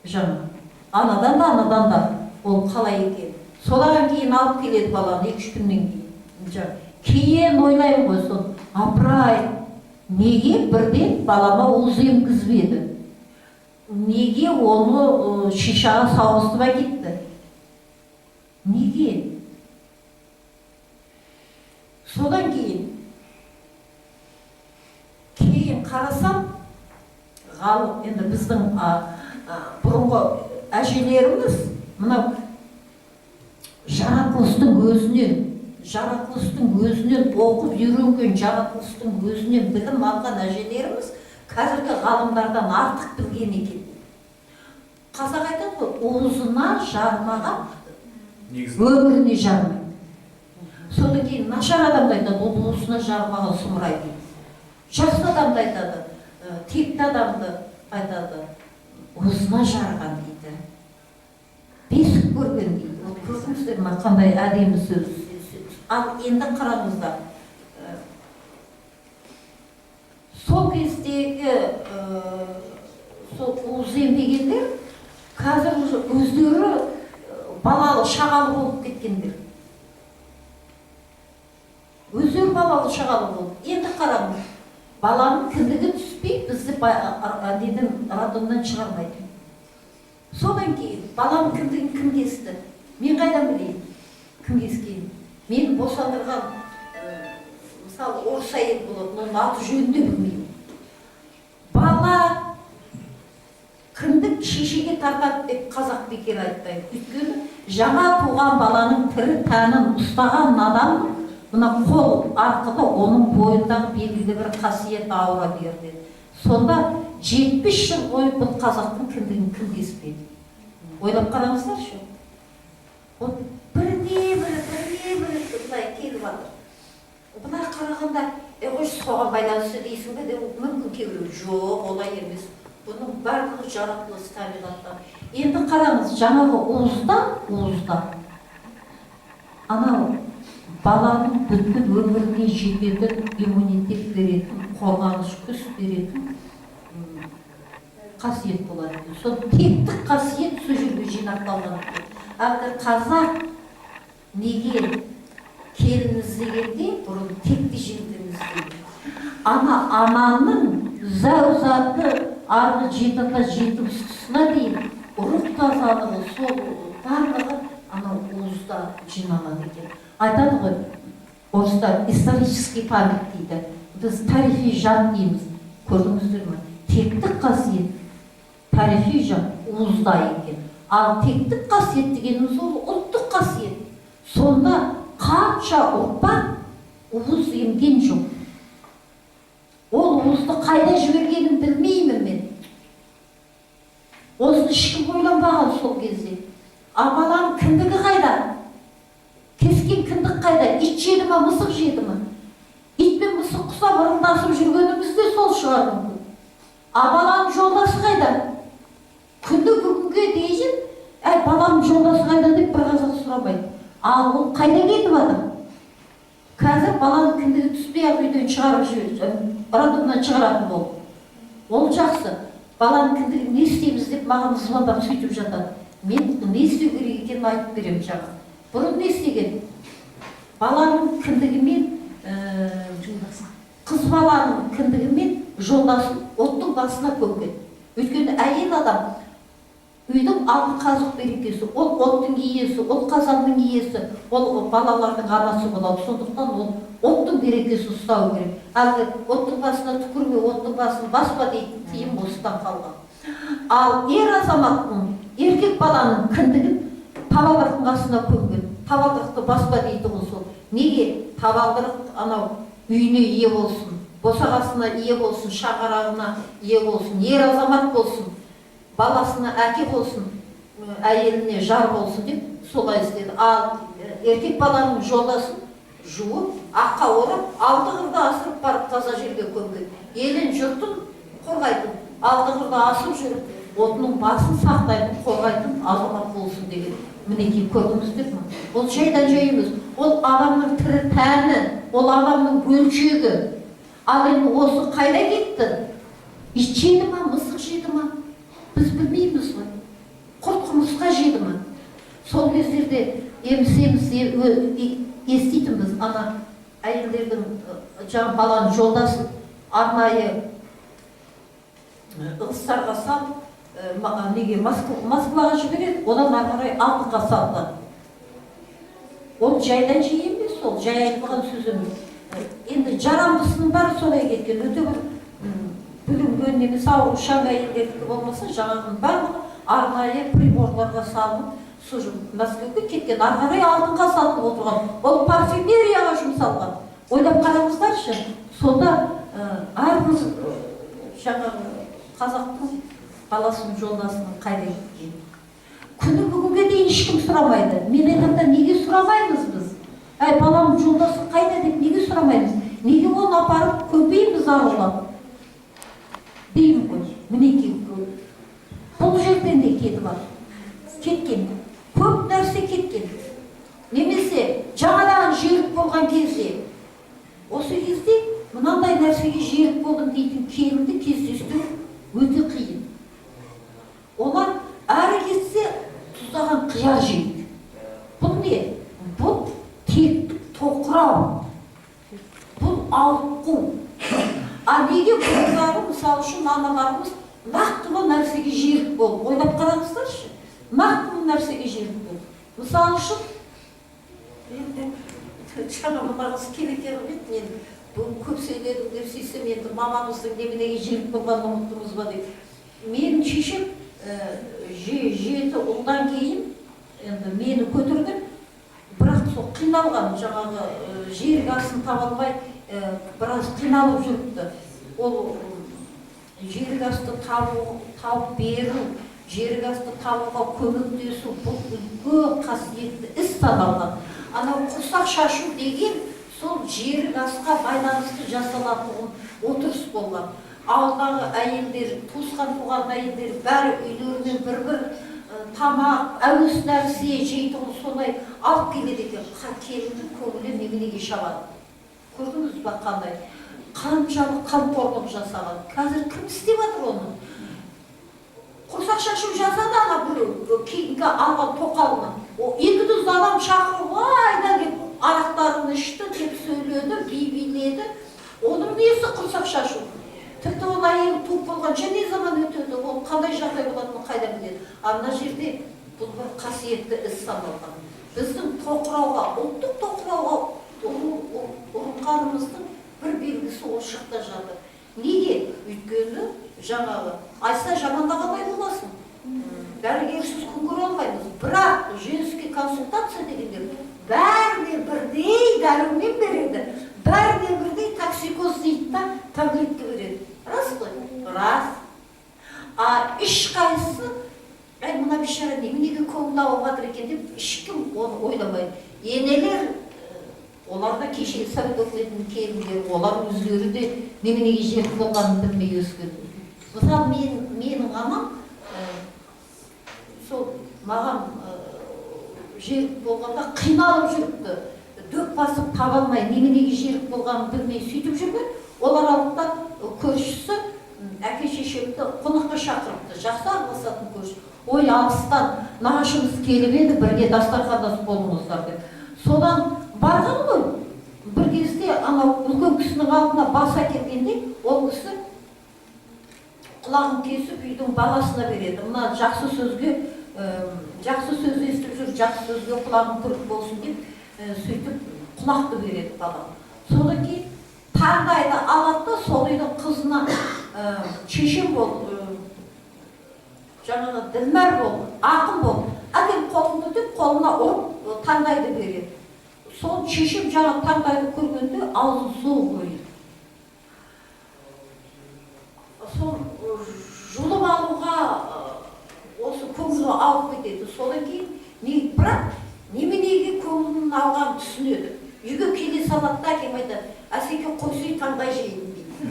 Жаңа. Анадан да ол қалай екен. Содан кейін алып келеді баланы 2-3 күннен кейін. Кейін ойлаймын ғой сон. Апырай, неге бірден балама уыз емкізбеді? Неге оны шишаға сауғызтып әкетті? Неге? Содан кейін қарасам, ғалым, енді біздің бұрынғы әжелеріміз, мынау жаратылыстың өзінен оқып үйренген, жаратылыстың өзінен білім алған әжелеріміз қазіргі ғалымдардан артық білген екен. Қазақ айтады ғой, уызына жармаған өміріне жармайды. Содан кейін нашар адамды айтады, ол уызына жармаған сұмырайды. Жақсы адамды айтады, текті адамды айтады, уызына жарған дейді. Бесік көрген дейді. Көрдіңіздер ме, қандай әдемі сөз. Ал енді қараңыздар. Сол кездегі сол уыз ембегендер қазір өздері балалы шағалы болып кеткендер. Өздері балалы шағалы болып. Енді қараңыз. Баланың кіндігі түспей, бізді радомнан шығармайды. Содан кейін, баланың кіндігін кім кесті? Мен қайдан білейін? Кім кескенін? Мен босандырған, мысалы, орыс әйел болады, оның аты жөнінде білмеймін. Бала кіндік шешеге тартады деп қазақ бекер айтпайды. Өйткені жаңа туған баланың тірі тәнін ұстаған адам мына қол арқылы оның бойындағы белгілі бір қасиет аура берді. Сонда 70 жыл бойы бұл қазақтың кіндігін кім кеспеді? Ойлап қараңыздаршы. Ол біріне-бірі былай келіп жатыр. Бұна қарағанда, қой соған байланысты дейсің бе, мүмкін кейбіреу жоқ, олай емес. Бұның барлығы жаратылыс табиғаттан. Енді қараңыз, жаңағы уызда анау баланың бүтін өміріне жететін, иммунитет беретін, қорғаныш күш беретін қасиет болады. Сол тектік қасиет сол жерге жинақталған. Ал қазақ неге келін іздегенде бұрын текті жеңдерін іздеген. Ананың зәу-заты арғы жетім тұсына дейін рух тазалығы, сол барлығы анау уызда жиналады екен. Айтады ғой, орыстар исторический память дейді. Біз тарихи жан дейміз. Көрдіңіздер ме? Тектік қасиет, тарихи жан уызда екен. Ал тектік қасиет дегеніміз ол ұлттық қасиет. Сонда қанша ұрпақ уыз емген жоқ. Ол уызды қайда жібергенін білмеймін мен. Осыны ешкім ойланбаған сол кезде. Баланың кіндігі қайда? Кескен кіндік қайда? Ит жеді ма, мысық жеді ма? Ит пен мысық құсап ырылдасып жүргенімізде сол шығар мүмкін. Баланың жолдасы қайда? Күні бүгінге дейін, баланың жолдасы қайда деп бір қазақ сұрамайды. Ал ол қайда кетіп жатыр? Қазір баланың кіндігі түспей-ақ үйден шығарып жіберді, роддомнан шығаратын болды. Ол жақсы. Баланың кіндігін не істейміз деп маған звондап сөйтіп жатады. мен не істеу керек екенін айтып беремін жаңа. Бұрын не істеген? Баланың кіндігімен, қыз баланың кіндігімен жолдасын оттың басына көмген. Өйткені әйел адам үйдің алтын қазық берекесі, ол оттың иесі, ол қазанның иесі, ол балалардың анасы болады. Сондықтан ол оттың берекесі ұстау керек. Әлгі оттың басына түкірме, оттың басын баспа дейтін тыйым осыдан қалған. Ал ер азаматтың, еркек баланың кіндігін табалдырықтың астына көмген. Табалдырықты баспа дейді ол. Неге? Табалдырық анау үйіне ие болсын, босағасына ие болсын, шаңырағына ие болсын, ер азамат болсын, баласына әке болсын, әйеліне жар болсын деп солай істеді. Ал еркек баланың жолдасын жуып, аққа орап, алды қырды асырып барып таза жерге көмген. Елін жұртын қорғайтын, алды қырды асып жүріп, отының басын сақтайтын, қорғайтын азамат болсын деген. Мінекей көрдіңіздер ме? Ол жайдан жай емес. Ол адамның тірі тәні, ол адамның бөлшегі. Ал енді осы қайда кетті? Ит жеді ма, мысық жеді ма? Біз білмейміз ғой. Құрт құмырсқа жеді ма? Сол кездерде еміс-еміс еститінбіз. Ана әйелдердің жаңа баланың жолдасын арнайы ығыстарға салып, неге Москваға жібереді, одан ары алтынға салды. Ол жайдан жай емес, ол жай айтылған сөз емес. Енді жарамдысының бәрі солай кеткен. Өте бір бүлінген немесе ауыр шаң әйелдердікі болмаса, жаңағының барлығы арнайы приборларға салынып, сол Москваға кеткен, ары алтынға салынып отырған. Ол парфюмерияға жұмсалған. Ойлап қараңыздаршы, сонда әрбір жаңағы қазақтың баласының жолдасының қайда кеткен. Күні бүгінге дейін ешкім сұрамайды. Мен айтамда неге сұрамаймыз біз? Әй, баламның жолдасы қайда деп неге сұрамаймыз? Неге оны апарып көпейміз арулап? Деймін ғой, мінекей көп. Бұл жерден де кеткен. Көп нәрсе кеткен. Немесе жаңадан жерік болған кезде, осы кезде мынандай нәрсеге жерік болдым дейтін келінді кездестіру өте қиын. Олар әрі кетсе тұздаған қияр жейді. Бұл не? Бұл тектік, тоқырау. Бұл алқу. А неге бұлдары, мысалы үшін аналарымыз нақты бұл нәрсеге жерік болып? Ойлап қараңыздаршы. Нақты бұл нәрсеге жерік болып. Мысалы үшін, жаңа бұларыңыз келеке қылмет, мен бүгін көп сөйледім деп сөйсем, енді мамамыздың неменеге жерік болғанын ұмыттыңыз ба деп. Менің шешем жеті ұлдан кейін енді мені көтерді, бірақ сол қиналған, жаңағы жерік асын таба алмай біраз қиналып жүріпті. Ол жерік асты тауып беру, жерік асты табуға көмектесу, бұл үлкен қасиетті іс саналған. Анау құрсақ шашу деген сол жерік асқа байланысты жасалатын отырыс болған. Алдағы әйелдер, туысқан әйелдер бәрі үйлерінен бір-бір тамақ, әуес нәрсе жейтін солай алып келеді екен. Келіннің көңілі неменеге шабады. Көрдіңіз ба қандай? Қаншалық қамқорлық жасаған. Қазір кім істеп жатыр оны? Құрсақ шашу жасады ана біреу, кейінгі алған тоқалына. Екі düz адам шақырып, айда кеп арақтарын ішті деп сөйледі, биледі. Оның несі құрсақ шашу? Тіпті ол әйел туып болғанша не заман өтеді, ол қандай жағдай болатынын қайда біледі. Ана жерде бұл бір қасиетті іс саналған. Біздің тоқырауға, ұлттық тоқырауға ұрынғанымыздың бір белгісі ол шықта жатыр. Неге? Өйткені жаңағы айса жамандағалай боласың. Дәрігерсіз күн көре алмаймыз. Бірақ женский консультация дегендер бәріне бірдей дәрумен береді. Бәріне бірдей токсикоз дейді да таблетка береді. Рас қой? Рас. А ешқайсысы, мына бейшара неменеге көңіл ауып жатыр екен деп ешкім оны ойламайды. Енелер, олар да кешегі совет өкіметінің келіндері, олар өздері де неменеге жерік болғанын білмей өскен. Мысалы менің анам сол маған жерік болғанда қиналып жүріпті. Дөп басып таба алмай, неменеге жерік болғанын білмей сөйтіп жүрген. Олар алыпта көршісі әке шешемді қонаққа шақырыпты, жақсы араласатын көрші. Ой, алыстан нағашымыз келіп еді, бірге дастархандас болыңыздар деп. Содан барған ғой, бір кезде анау үлкен кісінің алдына бас әкелгенде, ол кісі құлағын кесіп үйдің баласына береді. Мына жақсы сөзге, жақсы сөз естіп жүр, жақсы сөзге құлағын түрік болсын деп, сөйтіп құлақты береді балаға. Содан кейін таңдайды алады, сол үйдің қызына шешем бол, жаңағы ділмәр бол, ақын бол, әкел қолыңды деп қолына ұрып таңдайды береді. Сол шешем жаңа таңдайды көргенде аузын суы қойды. Сол жұлып алуға осы көңілі алып кетеді. Содан кейін бірақ неменеге көңілін алған түсінеді. Үйге келе салады да әкем айтады, Әсеке қойсай таңдай жейін дейді.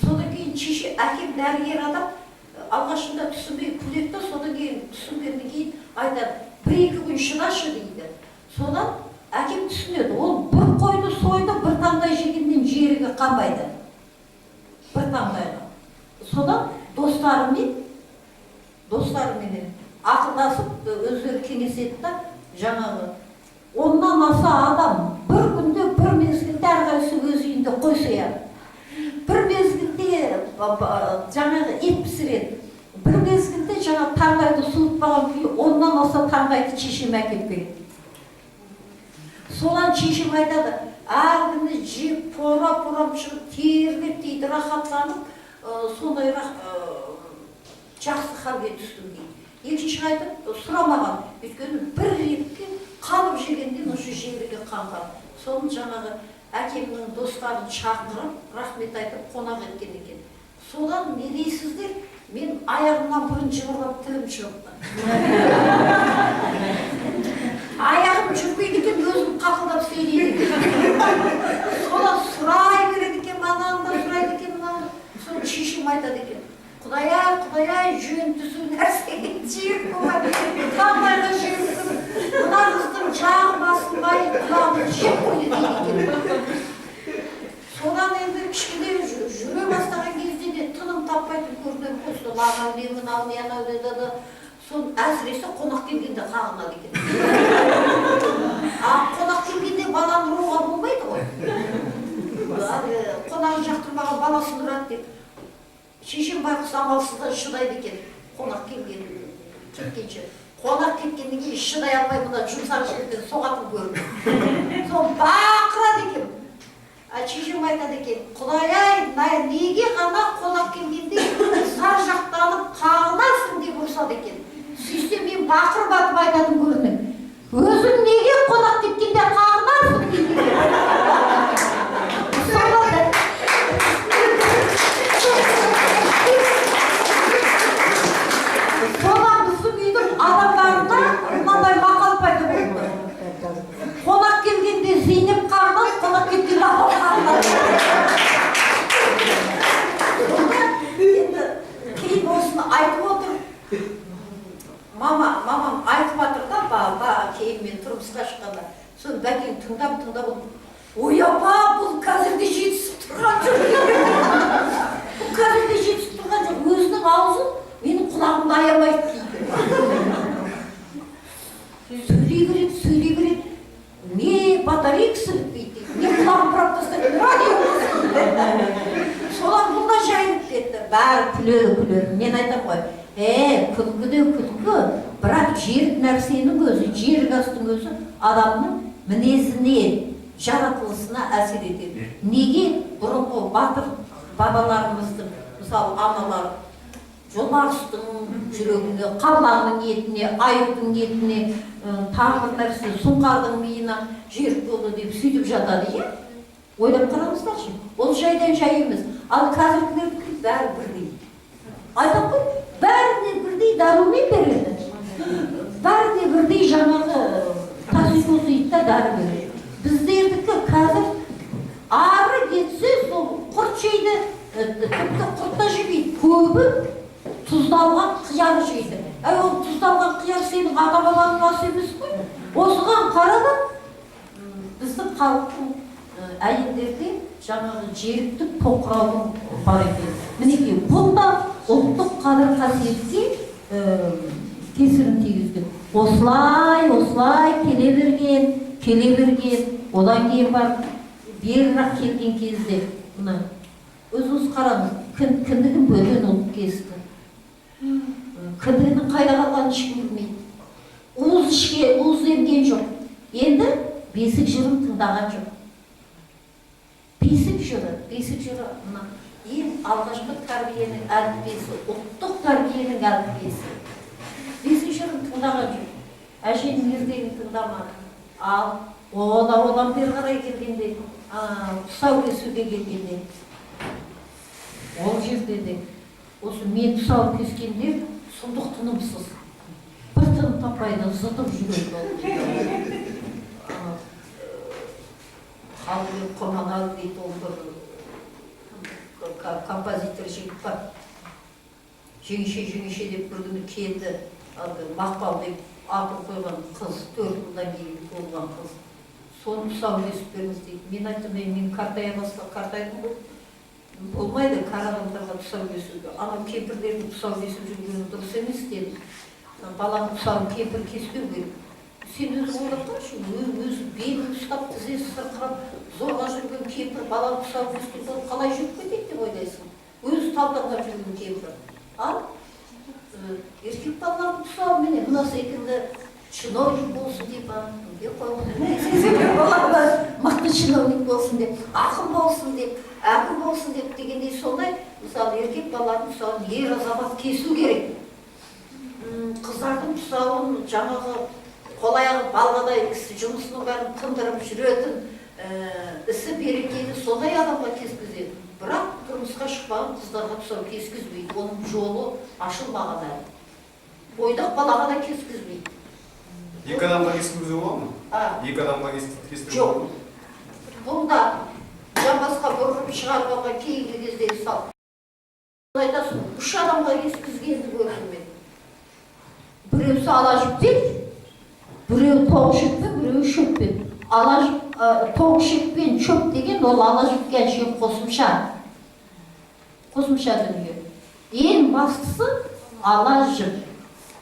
Содан кейін шеше әкем дәрігер адам алғашында түсінбей күледі да, содан кейін түсінгеннен кейін айтады, 1-2 күн шыдашы дейді. Содан әкем түсінеді, ол бір қойды сойды, бір таңдай жегеннен жеріге қанбайды. Бір таңдайға. Содан достарыменен ақылдасып өздері кеңеседі да, жаңағы оннан аса адам бір күнде бір мезгілде әрқайсысы өз үйінде қой сояды. Бір мезгілде жаңағы ет пісіреді. Бір мезгілде жаңағы таңдайды суытпаған күйі оннан аса таңдайды шешем әкеліп береді. Содан шешем айтады, әргіні жеп, порап шығып, терлеп дейді, рахаттанып, сондай жақсы халге түстім дейді. Екінші айтып, сұрамаған, өйткені бір ретке қалып жегенден ұшы жерге қанған. Соны жаңағы әкемнің достарын шақырып, рахмет айтып, қонақ еткен екен. Содан не дейсіздер, мен аяғымнан бұрын жығырлап тілім шығыпты. Аяғым жүрмейді екен, өзім қақылдап сөйлейді екен. Содан сұрай береді екен, ананда сұрайды екен, мынаны. Соны шешем айтады екен. Құдай-ай, жөн түсу нәрсеге жер қоймай, таңдайға жер түсіп, мына қыздың жағы басылмай, құлағын жеп қойды дейді екен. Содан енді кішкене жүре бастаған кезде де тыным таппайтын көрген қосты, лағау демін, алмиян деді. Соны әсіресе қонақ келгенде қағынады екен. Қонақ келгенде баланы ұруға болмайды ғой. Қонағын жақтырмаған баласын ұрады деп. Шешем байқұс амалсыздан шыдайды екен, қонақ кеткенше. Қонақ кеткеннен кейін шыдай алмай мына жұмсақ жерден соғатын көрді. Сол бақырады екен. Шешем айтады екен, Құдай-ай, неге ғана қонақ келгенде сар жақтанып қағынасың деп ұрсады екен. Сөйтсе мен бақырып атып айтатын көрінем. Өзің неге қонақ кеткенде қағынасың дейді. Содан біздің үйдің адамдарында мынандай мақал пайда болды. Қонақ келгенде Зейнеп қағынады, қонақ кеткенде апам қағынады. Енді кейін осыны айтып отыр. Мамам айтып жатыр да, кейін мен тұрмысқа шыққанда. Соны бәкең тыңдап отыр. Ой апа, бұл қазірде жетісіп тұрған жоқ. Бұл қазірде жетісіп тұрған жоқ. Өзінің аузын менің құлағымды аямайды дейді. Сөйлей береді. Не батарейкасы бітпейді дейді. Не құлағым бұрап тастайды. Радио. Содан бұл да жайылып кетті. Бәрі күледі. Мен айтам ғой. Күлкі де күлкі. Бірақ жерік нәрсенің өзі, жерік астың өзі адамның мінезіне, жаратылысына әсер етеді. Неге бұрынғы батыр бабаларымыздың, мысалы аналар, жолбарыстың жүрегіне, қабыланның етіне, аюдың етіне, тағы бір нәрсе, сұңқардың миына жерік болды деп сөйтіп жатады, е? Ойлап қараңыздаршы. Ол жайдан жай емес. Ал қазіргілерді бәрі бірдей. Айтам ғой, бәріне бірдей дәрумен береді. Бәріне бірдей жаңағы тасикозит та дәрі береді. Біздердікі қазір ары кетсе сол құрт жейді, тіпті құртта жемейді. Көбі тұздалған қияр жейді. Ол тұздалған қияр сенің ата-бабаның асы емес қой. Осыған қарады біздің халықтың әйелдерде жаңағы жеріктік тоқыраудың бар екен. Мінекей, бұнда ұлттық қадір қасиетке кесірін тигізді. Осылай келе берген, одан кейін бар берірақ келген кезде, мына өзіңіз қараңыз, кіндігін бөтен ұлт кесті. Кіндігінің қайда қалғанын ешкім білмейді. Уыз емген жоқ. Енді бесік жырын тыңдаған жоқ. Бесік жыры мына ең алғашқы тәрбиенің әліппесі, ұлттық тәрбиенің әліппесі. Бесік жырын тыңдаған жоқ. Әженің ертегін тыңдамады. Ал одан бері қарай келгенде, тұсау кесуге келгенде, ол жерде де осы мен тұсау кескенде сұмдық тынымсыз. Бір тыным таппайды, зытып жүреді. Халықпен Құрманалы дейді, ол бір композитор жігіт бар. Жеңеше деп бір күні келді, Мақпал деп атын қойған қыз, 4 жылдан кейін туылған қыз. Соны тұсау кесіп беріңіз дейді. Мен айттым, мен қартайдым ғой. Болмайды кәрі адамдарға тұсау кесуге. Анау кемпірлердің тұсау кесіп жүргені дұрыс емес деді. Баланың тұсауын кемпір кеспеу керек. Сен өзің ойлап қарашы, өзі белін ұстап, тізесі сырқырап, зорға жүрген кемпір баланың тұсауын кескенде қалай жүріп кетеді деп ойлайсың. Өзі талданған жүрген кемпір. Ал еркек балалардың тұсауы міне мына секілді чиновник болсын деп, мықты чиновник болсын деп, ақын болсын деп дегендей сондай, мысалы еркек балалардың тұсауын ер азамат кесу керек. Қыздардың тұсауын жаңағы қол-аяғы балғадай кісі жұмысының бәрін тындырып жүретін, ісі берекелі сондай адамға кескізеді. Бірақ тұрмысқа шықпаған қыздарға тұсау кескізбейді. Оның жолы ашылмаған әлі. Бойдақ балаға да кескізбейді. Екі адамға кескізу болады ма? Екі адамға кескізу болады ма? Бұнда жамбасқа бұрып шығарғанға кейінгі кезде сал. Айтасың, 3 адамға кескізгенді көрдім мен. Біреусі ала жіппен, біреу тоқ жіппен, біреу шөппен. Тоқ жіппен шөп деген ол ала жіпкен шен қосымша. Қосымша дүние. Ең бастысы ала жіп.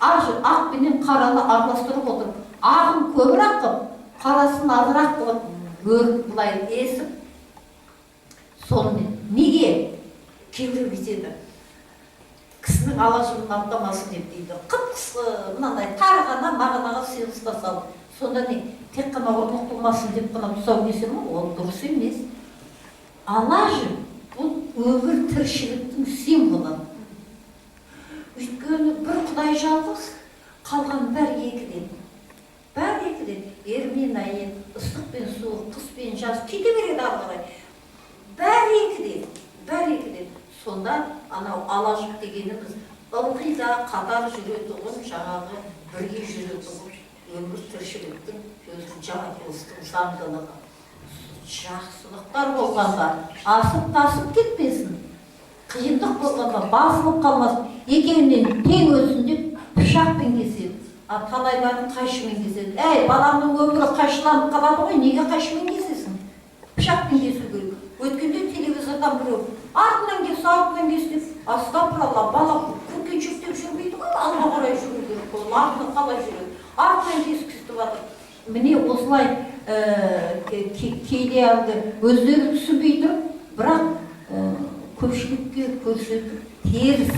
Ақ пенен қараны араластырып отырып, ағын көбірек қып, қарасын азырақ қылып, бөріп бұлай есіп. Сонымен, неге кейбір бітеді? Кісінің алажымын аттамасын деп дейді. Қып-қысы, мынандай тарғана мағынаға сен ұстасал. Сонда не, тек қана орнық болмасын деп қана тұсау кесер ме? Ол дұрыс емес. Алажым бұл өмір тіршіліктің символы. Өйткені бір Құдай жалғыз, қалған бәрі екіден. Бәрі екіден. Ер мен әйел, ыстық пен суық, қыс пен жаз кете береді ары қарай. Бәрі екіден. Сонда анау алажып дегеніміз ылғи да қатар жүретұғын, жаңағы бірге жүретұғын, өмір тіршіліктің өзінің жаратылыстың заңдылығы. Жақсылықтар болғанда асып-тасып кетпесін, қиындық болғанда басылып қалмасын, екеуінен тең өсін деп пышақпен кеседі. Талайларын қайшымен кеседі. Баламның өмірі қайшыланып қалады ғой, неге қайшымен кесесің? Пышақпен кесу керек. Өткенде телевизордан біреу артынан кес деп, астапыралла, бала күркеншектеп жүрмейді ғой, алға қарай жүру керек, ол артынан қалай жүреді. Артынан кескізді батыр. Міне осылай кейде әлгі өздері түсінбей тұрып, бірақ көпшілікке көрсетіп, теріс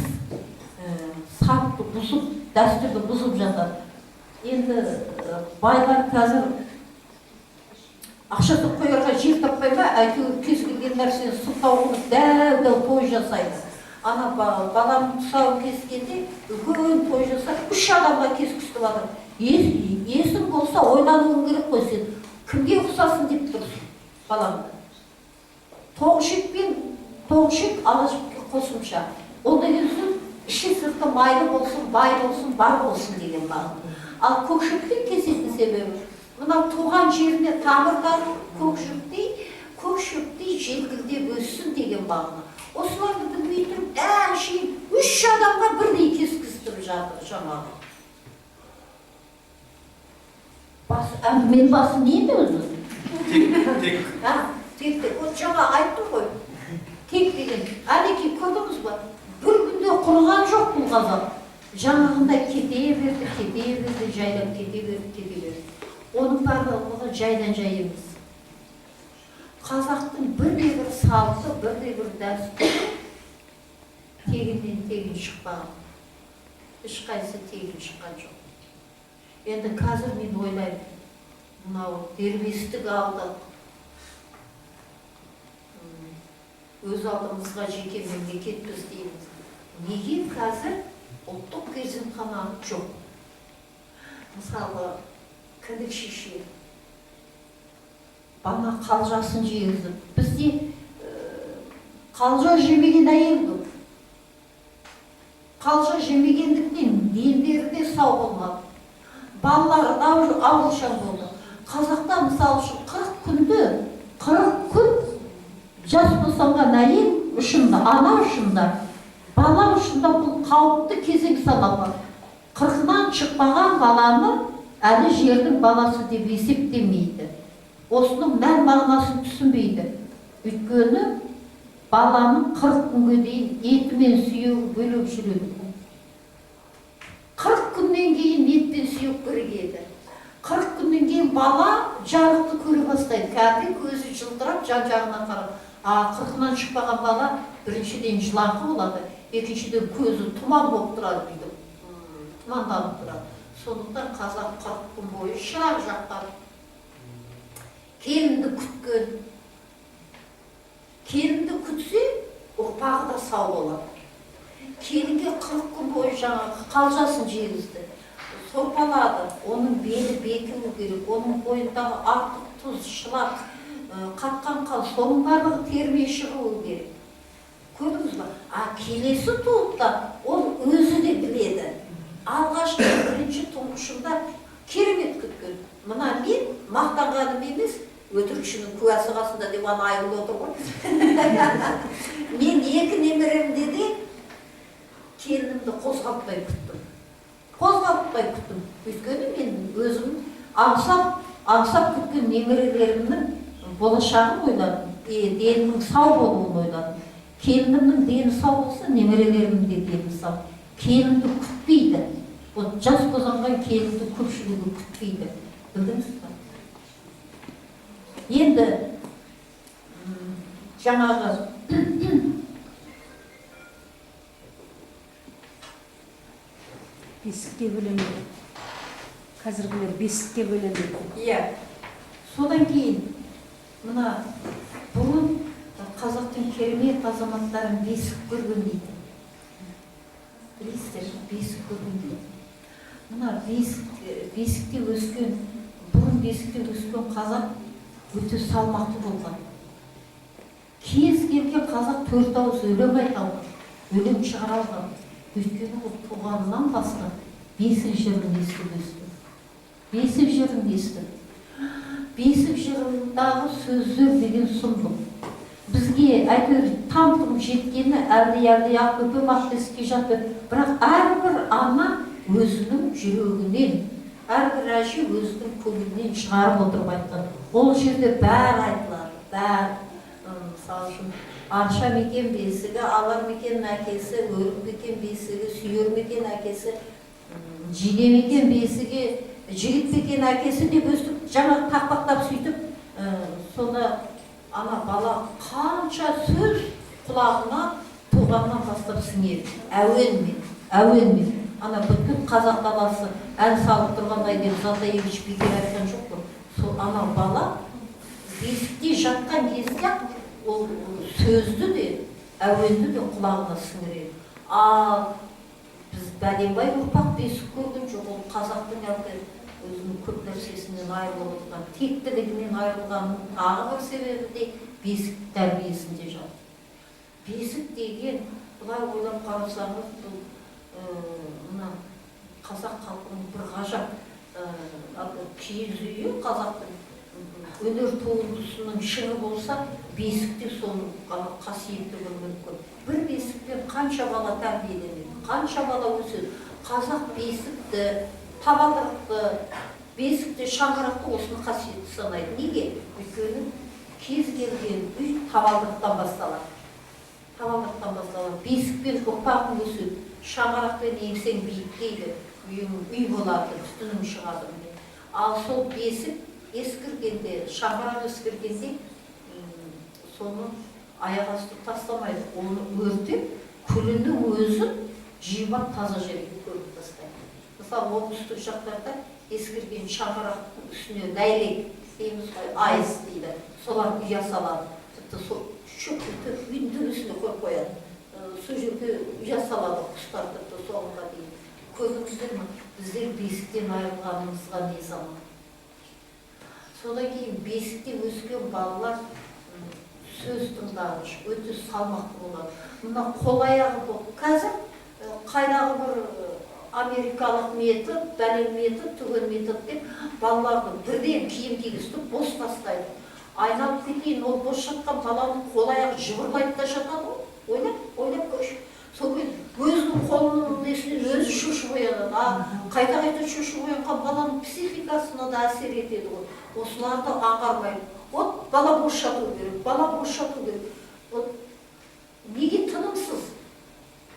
салтты бұзып, дәстүрді бұзып жатады. Енді байлар қазір ақшасы қоярға жер таппай ма, әйтеуір кез келген нәрсені сылтау қылып дәу той жасайды. Ана баланың тұсауын кескенде үлкен той жасап, 3 адамға кескізді батыр. Есің болса ойлануың керек қой сен. Кімге ұқсасын деп тұрсың балаңды. Тоғышек алажіпке қосымша. Ол деген сөз іші сырты майлы болсын, бай болсын, бар болсын деген бар. Ал көкшектен кесетін себебі мынау туған жеріне тамырдары көкшектей желкілдеп өссін деген бағына. Осыларды білмей тұрып, әншейін 3 адамға бірдей кескіздіріп жатыр жаңағы. Әңгіменің басы не еді өзі? текті. Вот жаңа айттым ғой, тек деген. Әлекей көрдіңіз ба? Бір күнде құрған жоқ бұл қазақ. Жаңағындай кете берді, жайлап кете берді. Оның барлығы жайдан жай емес. Қазақтың бірде-бір салты, бірде-бір дәстүрі тегіннен тегін шықпаған. Ешқайсы тегін шыққан жоқ. Енді қазір мен ойлаймын, мынау дербестік алдық. Өз алдымызға жеке мемлекетпіз дейміз. Неге қазір ұлттық перзентхана жоқ? Мысалы, кіндік шеше, бана қалжасын жегізіп. Бізде қалжа жемеген әйел көп. Қалжа жемегендіктен дендері де сау болмады. Балалары да ауылшан болды. Қазақта мысалы үшін 40 күн жас босанған әйел ұшында, ана ұшында, бала ұшында бұл қауіпті кезең саналады. 40-нан шықпаған баланы әлі жердің баласы деп есептемейді. Осының мән мағынасын түсінбейді. Өйткені баланың 40 күнге дейін еті мен сүйегі бөлек жүреді. 40 күннен кейін ет пен сүйек бірігеді. 40 күннен кейін бала жарықты көре бастайды. Кәдімгі көзі жылтырап, жан-жағына қарап. 40-нан шықпаған бала біріншіден жылаңқы болады, екіншіден көзі тұман болып тұрады дейді. Тұманданып тұрады. Сондықтан қазақ 40 күн бойы шырақ жаққан. Келінді күткен. Келінді күтсе, ұрпағы да сау болады. Келінге 40 күн бойы жаңағы қалжасын жегізді. Сорпалады, оның белі бекіну керек, оның бойындағы артық тұз, шылақ, қатқан қал, соның барлығы термей шығуы керек. Көрдіңіз ба? Келесі туыпта ол өзі де біледі. Алғашқы бірінші тұңғышында керемет күткен. Мына мен мақтанғаным емес, өтірікшінің куәсі қасында деп ана айылы отыр ғой. Мен 2 немеремде де келінімді қозғалтпай күттім. Өйткені мен өзім аңсап күткен немерелерімнің болашағын ойладым. Денінің сау болуын ойладым. Келінімнің дені сау болса, немерелерімнің де дені сау. Келінді күтпейді. Жас босанған келінді көпшілігі күтпейді. Білдіңіз ба? Енді жаңағы бесікке бөленеді. Қазіргілер бесікке бөленеді. Иә. Содан кейін мына бұрын қазақтың керемет азаматтарын бесік көрген дейді. Білесіздер, бесік көрген дейді. Мына бесікте өскен, бұрын бесікте өскен қазақ өте салмақты болған. Кез келген қазақ 4 ауыз өлең айта алған, өлең шығара алған. Өйткені ол туғанынан бастап бесік жырын естіп өсті. Бесік жырындағы сөздер деген сұмдық. Бізге әйтеуір там-тұм жеткені әлді ақ көпем ақ бесікке жатты. Бірақ әрбір ана өзінің жүрегінен, әрбір әже өзінің көңілінен шығарып отырып айтқан. Ол жерде бәрі айтылады, бәрі. Мысалы үшін, арша мекен бесігі, алар мекен әкесі, өрік мекен бесігі, сүйер мекен әкесі, жиде мекен бесігі, жігіт мекен әкесі деп өстіп, жаңа тақпақтап сөйтіп, соны ана бала қанша сөз құлағына туғаннан бастап сіңеді. Әуенмен. Ана бүткіл қазақ даласы ән салып тұрғандай деп Затаевич бекер айтқан жоқ қой. Сол ана бала бесікте жатқан кезде ол сөзді де, әуенді де құлағына сіңіреді. Ал біз бәленбай ұрпақ бесік көрген жоқ. Ол қазақтың әлгі өзінің көп нәрсесінен айырылып отырған, тектілігінен айырылғанның тағы бір себебі де бесік тәрбиесінде жатыр. Бесік деген, бұлай ойлап қарасаңыз, бұл қазақ халқының бір ғажап киіз үйі, қазақтың өнер туындысының шыңы болса, бесікте соның қасиетті мүмкін. Бір бесікпен қанша бала тәрбиеленеді, қанша бала өседі. Қазақ бесікті, табалдырықты, бесікті, шаңырақты осыны қасиетті санайды. Неге? Өйткені кез келген үй табалдырықтан басталады. Табалдырықтан басталады. Бесікпен ұрпағың өседі. Шаңырақпен еңсең биіктейді. Үй болады, түтінің шығады. Ал сол бесік ескіргенде, шаңырақ ескіргенде, соны аяқ асты тастамайды. Оны өртеп, күлінің өзін жиып таза жерге көміп тастайды. Мысалы, оңтүстік жақтарда ескірген шаңырақтың үстіне ләйлек дейміз ғой, айыз дейді. Солар ұя салады. Тіпті сол шөпті үйдің үстіне қойып қояды. Сол жерге ұя салады құстар, тіпті соңға дейін. Көрдіңіздер ме? Біздер бесіктен айырылғанымызға не заман. Содан кейін бесікте өскен балалар сөз тыңдағыш, өте салмақты болады. Мына қол аяғы болып, қазір қайдағы бір америкалық метод, бәлен метод, түген метод деп балаларды бірден киім кигізтіп бос тастайды. Айналып кетейін, ол бос жатқан баланың қол аяғы жыбырлайды да жатады ғой. Ойлап көрші. Сол кейін өзінің қолының несінен өзі шошып оянады. Қайта-қайта шошып оянған баланың психикасына да әсер етеді ғой. Осыларды аңғармайды. Вот бала бос жату керек, бала бос жату керек. Вот неге тынымсыз?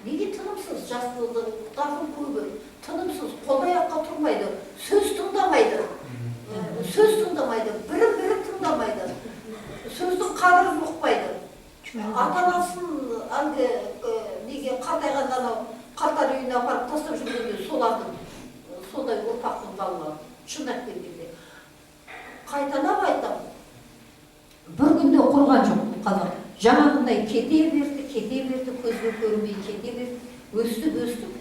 Неге тынымсыз? Жастардың көбі тынымсыз, қол аяққа тұрмайды, сөз тыңдамайды. Сөз тыңдамайды, бірі тыңдамайды. Сөздің қадірін ұқпайды. Ата-анасын әлгі неге қартайғанда анау қарттар үйіне апарып тастап жүргенде солардың сондай ұрпақтың балалары шындап келгенде. Қайталап айтамын. Бір күнде құрған жоқ бұл қазақ. Жаңағындай кете берді, көзге көрінбей кете берді, өстіп.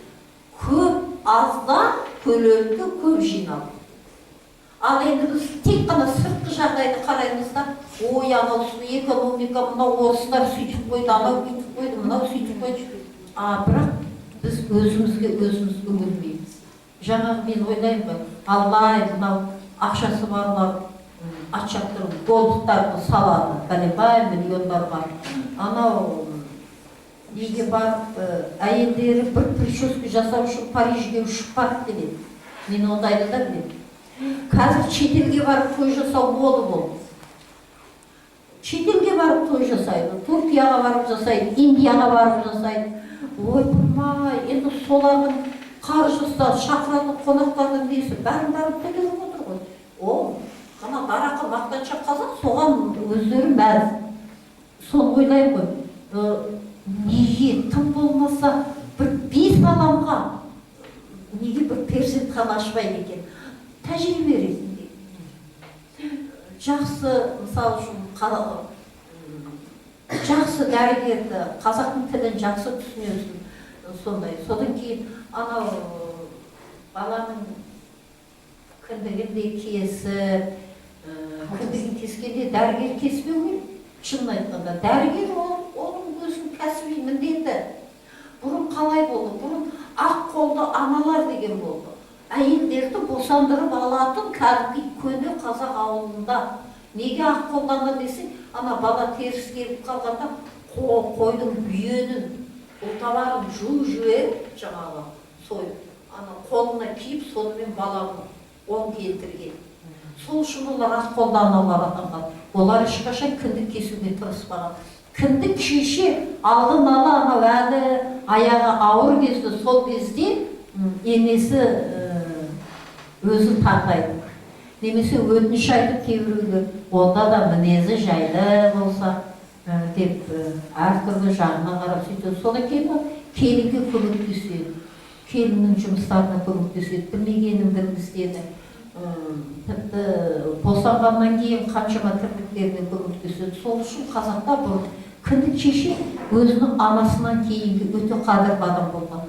Көп аздан көлемді көп жиналды. Ал енді біз тек қана сыртқы жағдайды қараймыз да, ой, анау экономика, мынау орыстар сөйтіп қойды, анау бүйтіп қойды, мынау сөйтіп қойды. Бірақ біз өзімізге өлмейміз. Жаңағы мен ойлаймын ғой, Аллай, мынау ақшасы барлар, ат шаптырып, голдықтарды салады, бәлебай миллиондар бар. Анау неге барып, әйелдері бір прическа жасау үшін Парижге ұшып барып келеді. Мен ондайды да білемін. Қазір шетелге барып той жасау болды. Шетелге барып той жасайды, Түркияға барып жасайды, Индияға барып жасайды. Ой, бұрмай, енді солардың қаржысы, шақыратын қонақтардың несі, бәрін көтеріп отыр ғой. О, қана дарақы мақтаншақ қазақ, соған өздері мәз. Соны ойлайын ғой. Неге тым болмаса бір 5 адамға неге бір перзентхана ашпайды екен? Тәжірибе ретінде. Жақсы, мысалы үшін, жақсы дәрігерді, қазақтың тілін жақсы түсінесің, сондай. Содан кейін, анау баланың кіндігінде кесіп, кіндігін кескенде дәрігер кеспеу керек. Шынын айтқанда, дәрігер оның өзінің кәсіби міндеті. Бұрын қалай болды? Бұрын ақ қолды аналар деген болды. Әйелдерді босандырып алатын кәдімгі көне қазақ ауылында. Неге ақ қолданды десең, ана бала теріс келіп қалғанда қойдың бүйенін, ұлталарын жіберіп, жаңағы сойып, ана қолына киіп, сонымен баланы оң келтірген. Сол үшін олар ақ қолды аналар атанған. Олар ешқашан кіндік кесуге тырыспаған. Кіндік шеше алдын ала анау әлі аяғы ауыр кезде, сол кезде енесі өзі таңдайды. Немесе өтініш айтып кейбіреулер, онда да мінезі жайлы болса деп әртүрлі жағына қарап сөйтеді. Содан кейін келінге көмектеседі, келіннің жұмыстарына көмектеседі, білмегенін істеді. Тіпті босанғаннан кейін қаншама тірліктеріне көмектеседі. Сол үшін қазақта бұл кіндік шеше өзінің анасынан кейінгі өте қадірлі адам болған.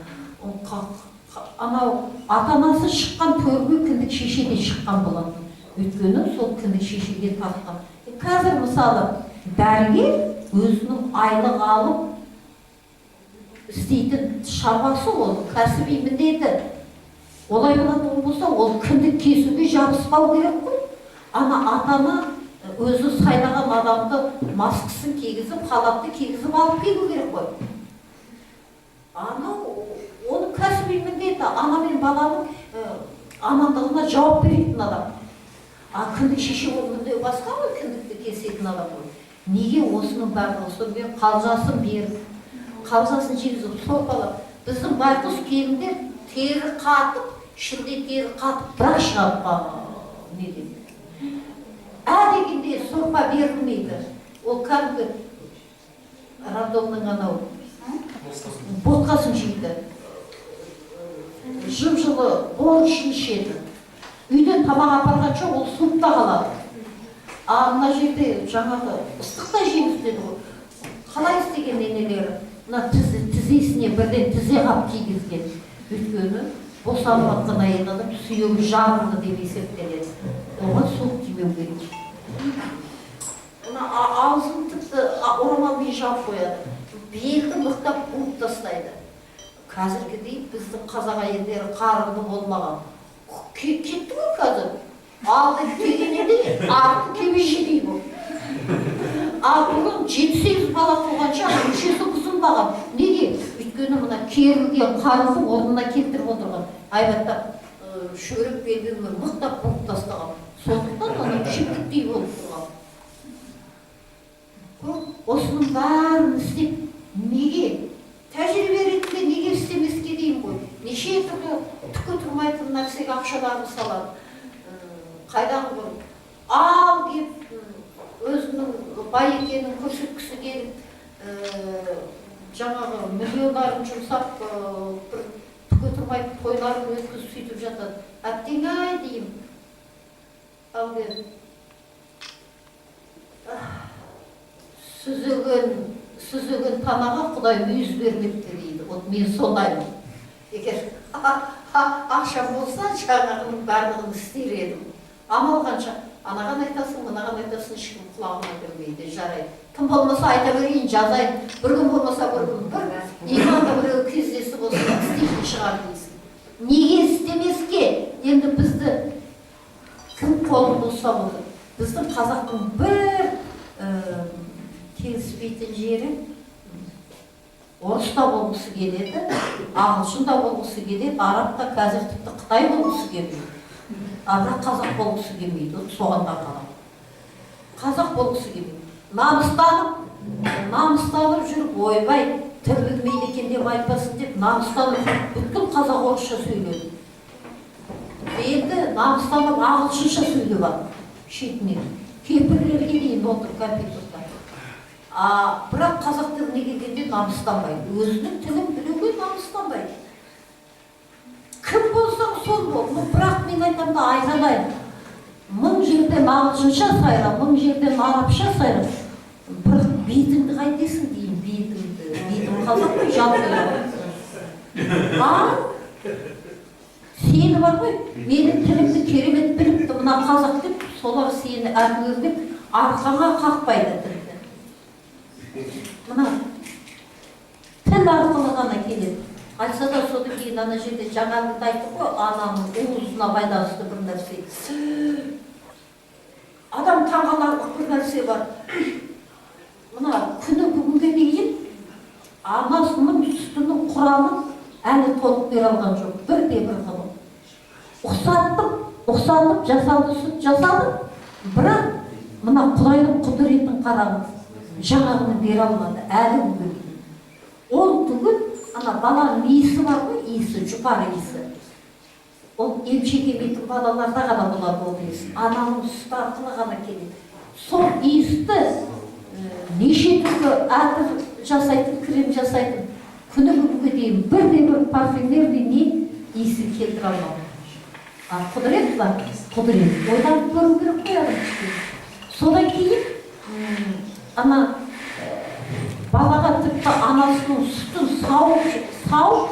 Анау ата-анасы шыққан төрге кіндік шеше де шыққан болатын. Өйткені сол кіндік шешеге тартқан. Қазір мысалы дәрігер өзінің айлық алып істейтін шаруасы ол, кәсіби міндеті. Олай болатын болса, ол кіндік кесуге жабыспау керек қой. Ата-ана өзі сайлаған адамды маскасын кигізіп, халатты кигізіп алып келу керек қой. Оның кәсіби міндеті, ана мен баланың амандығына жауап беретін адам. Күнді шеше болғандай басқа ғой, кіндікті кесетін адам ғой. Неге осының барлығы? Сонымен қалжасын беріп, қалжасын жегізіп, сорпалап. Біздің байқұс келіндер тері қатып, ішінде тері қатып, бірақ шығарып неден. Дегенде сорпа берілмейді. Ол кәдімгі роддомның анау ботқасын жейді. Жым-жылы борщын ішеді. Үйден тамақ апарғанша ол суықта қалады. Мына жерде жаңағы ыстықта жеңіз деді ғой. Қалай істеген енелері? Мына тізесіне бірден тізе қап кигізген. Өйткені босанып жатқан әйел адам сүйегі жарылды деп есептеледі. Оған суық тимеу керек. Мына аузын тіпті орамалмен жауып қояды. Белді мықтап буып тастайды. Қазіргідей біздің қазақ әйелдері қарынды болмаған. Кетті ғой қазір. Алды дегенде де арты кебеше дейді бұл. Бұрын 7-8 бала туғанша мүшесі бұзылмаған. Неге? Өйткені мына керілген қарызды орнына келтіріп отырған. Айбаттап шөріп белбеумен мықтап буып тастаған. Сондықтан ана шімдіктей болып тұрған. Осының бәрін істеп, неге? Тәжірибе ретінде неге істемеске дейін ғой. Неше түрлі түкі тұрмайтын нәрсеге ақшаларын салады. Қайдан ғой? Ал кеп, өзінің бай екенін көрсеткісі келіп, жаңағы миллиондарын жұмсап, бір түкі тұрмайтын тойларын өткізіп сөйтіп жатады. Әттең-ай деймін. Ал кеп, сүзеген танаға Құдай мүйіз бермепті дейді. Вот мен сондаймын. Егер ақшам болса, жаңағының барлығын істер едім. Амал қанша, анаған айтасың, мынаған айтасың, ешкім құлағына кірмейді, жарайды. Кім болмаса айта берейін, жазайын. Бір күн болмаса бір күн, бір иманда біреу кездесі болса, істейтін шығар дейсің. Неге істемеске? Енді бізді кім қолын болса болды. Біздің қазақтың бір келіспейтін жері орыста болғысы келеді, ағылшында болғысы келеді, арабта, қазір тіпті Қытай болғысы келмейді. Бірақ қазақ болғысы келмейді, соған да қалам. Қазақ болғысы келмейді. Намыстанып жүріп, ойбай, тіл білмейді екен деп айтпасын деп, намыстанып бүткіл қазақ орысша сөйледі. Енді намыстанып ағылшынша сөйлеп алды, шетінен. Кемпірлерге дейін отыр компьютерда. Бірақ қазақ тіліне келгенде намыстанбайды. Өзінің тілін білуге намыстанбайды. Кім болсаң сол бол. Бірақ мен айтамын да айналайын. 1000 жерден ағылшынша сайра, 1000 жерден арабша сайра. Бір бетіңді қайтесің дейін, бетіңді. Бетің қазақ қой, жан сені бар ғой, менің тілімді керемет біліпті, мына қазақ деп, солар сені әрлеп, арқаңа қақпайды тілді. Мына тіл арқылы ғана келеді. Айтса да содан кейін ана жерде жаңалықты айтты ғой, ананың уызына байланысты бір нәрсе. Адам таңғаларлық бір нәрсе бар. Мына күні бүгінге дейін анасының сүтінің құрамын әлі толық бере алған жоқ. Бірде-бір ғылым. Ұқсатып, жасалды сүт жасалды. Бірақ мына Құдайдың құдіретін қараңыз. Жаңағыны бере алмады, әлі бүгін. Ол түгіл, ана баланың иісі бар ғой, иісі, жұпар иісі. Ол емшек еметін балаларда ғана болады ол иіс. Ананың сүті арқылы ғана келеді. Сол иісті неше түрлі әтір жасайтын, крем жасайтын, күні бүгінге дейін бірде-бір парфюмерный иісі келтіре алмады. Құдірет бар, құдірет. Ойланып көру керек қой адам кішкене. Содан кейін ана балаға тіпті анасының сүтін сауып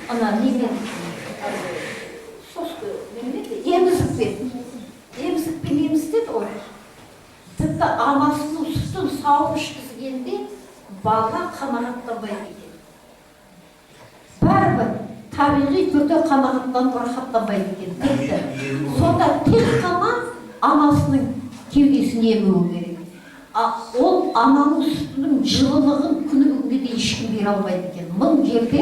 ана немен емізікпен емізтеді ғой. Тіпті анасының сүтін сауып ішкізгенде бала қанағаттанбайды екен. Бәрібір табиғи түрде қанағаттанып рахаттанбайды екен. Сонда тек қана анасының кеудесін емуі керек. Ол ананың сүтінің жылылығын күні бүгінге дейін ешкім бере алмайды екен. 1000 жерде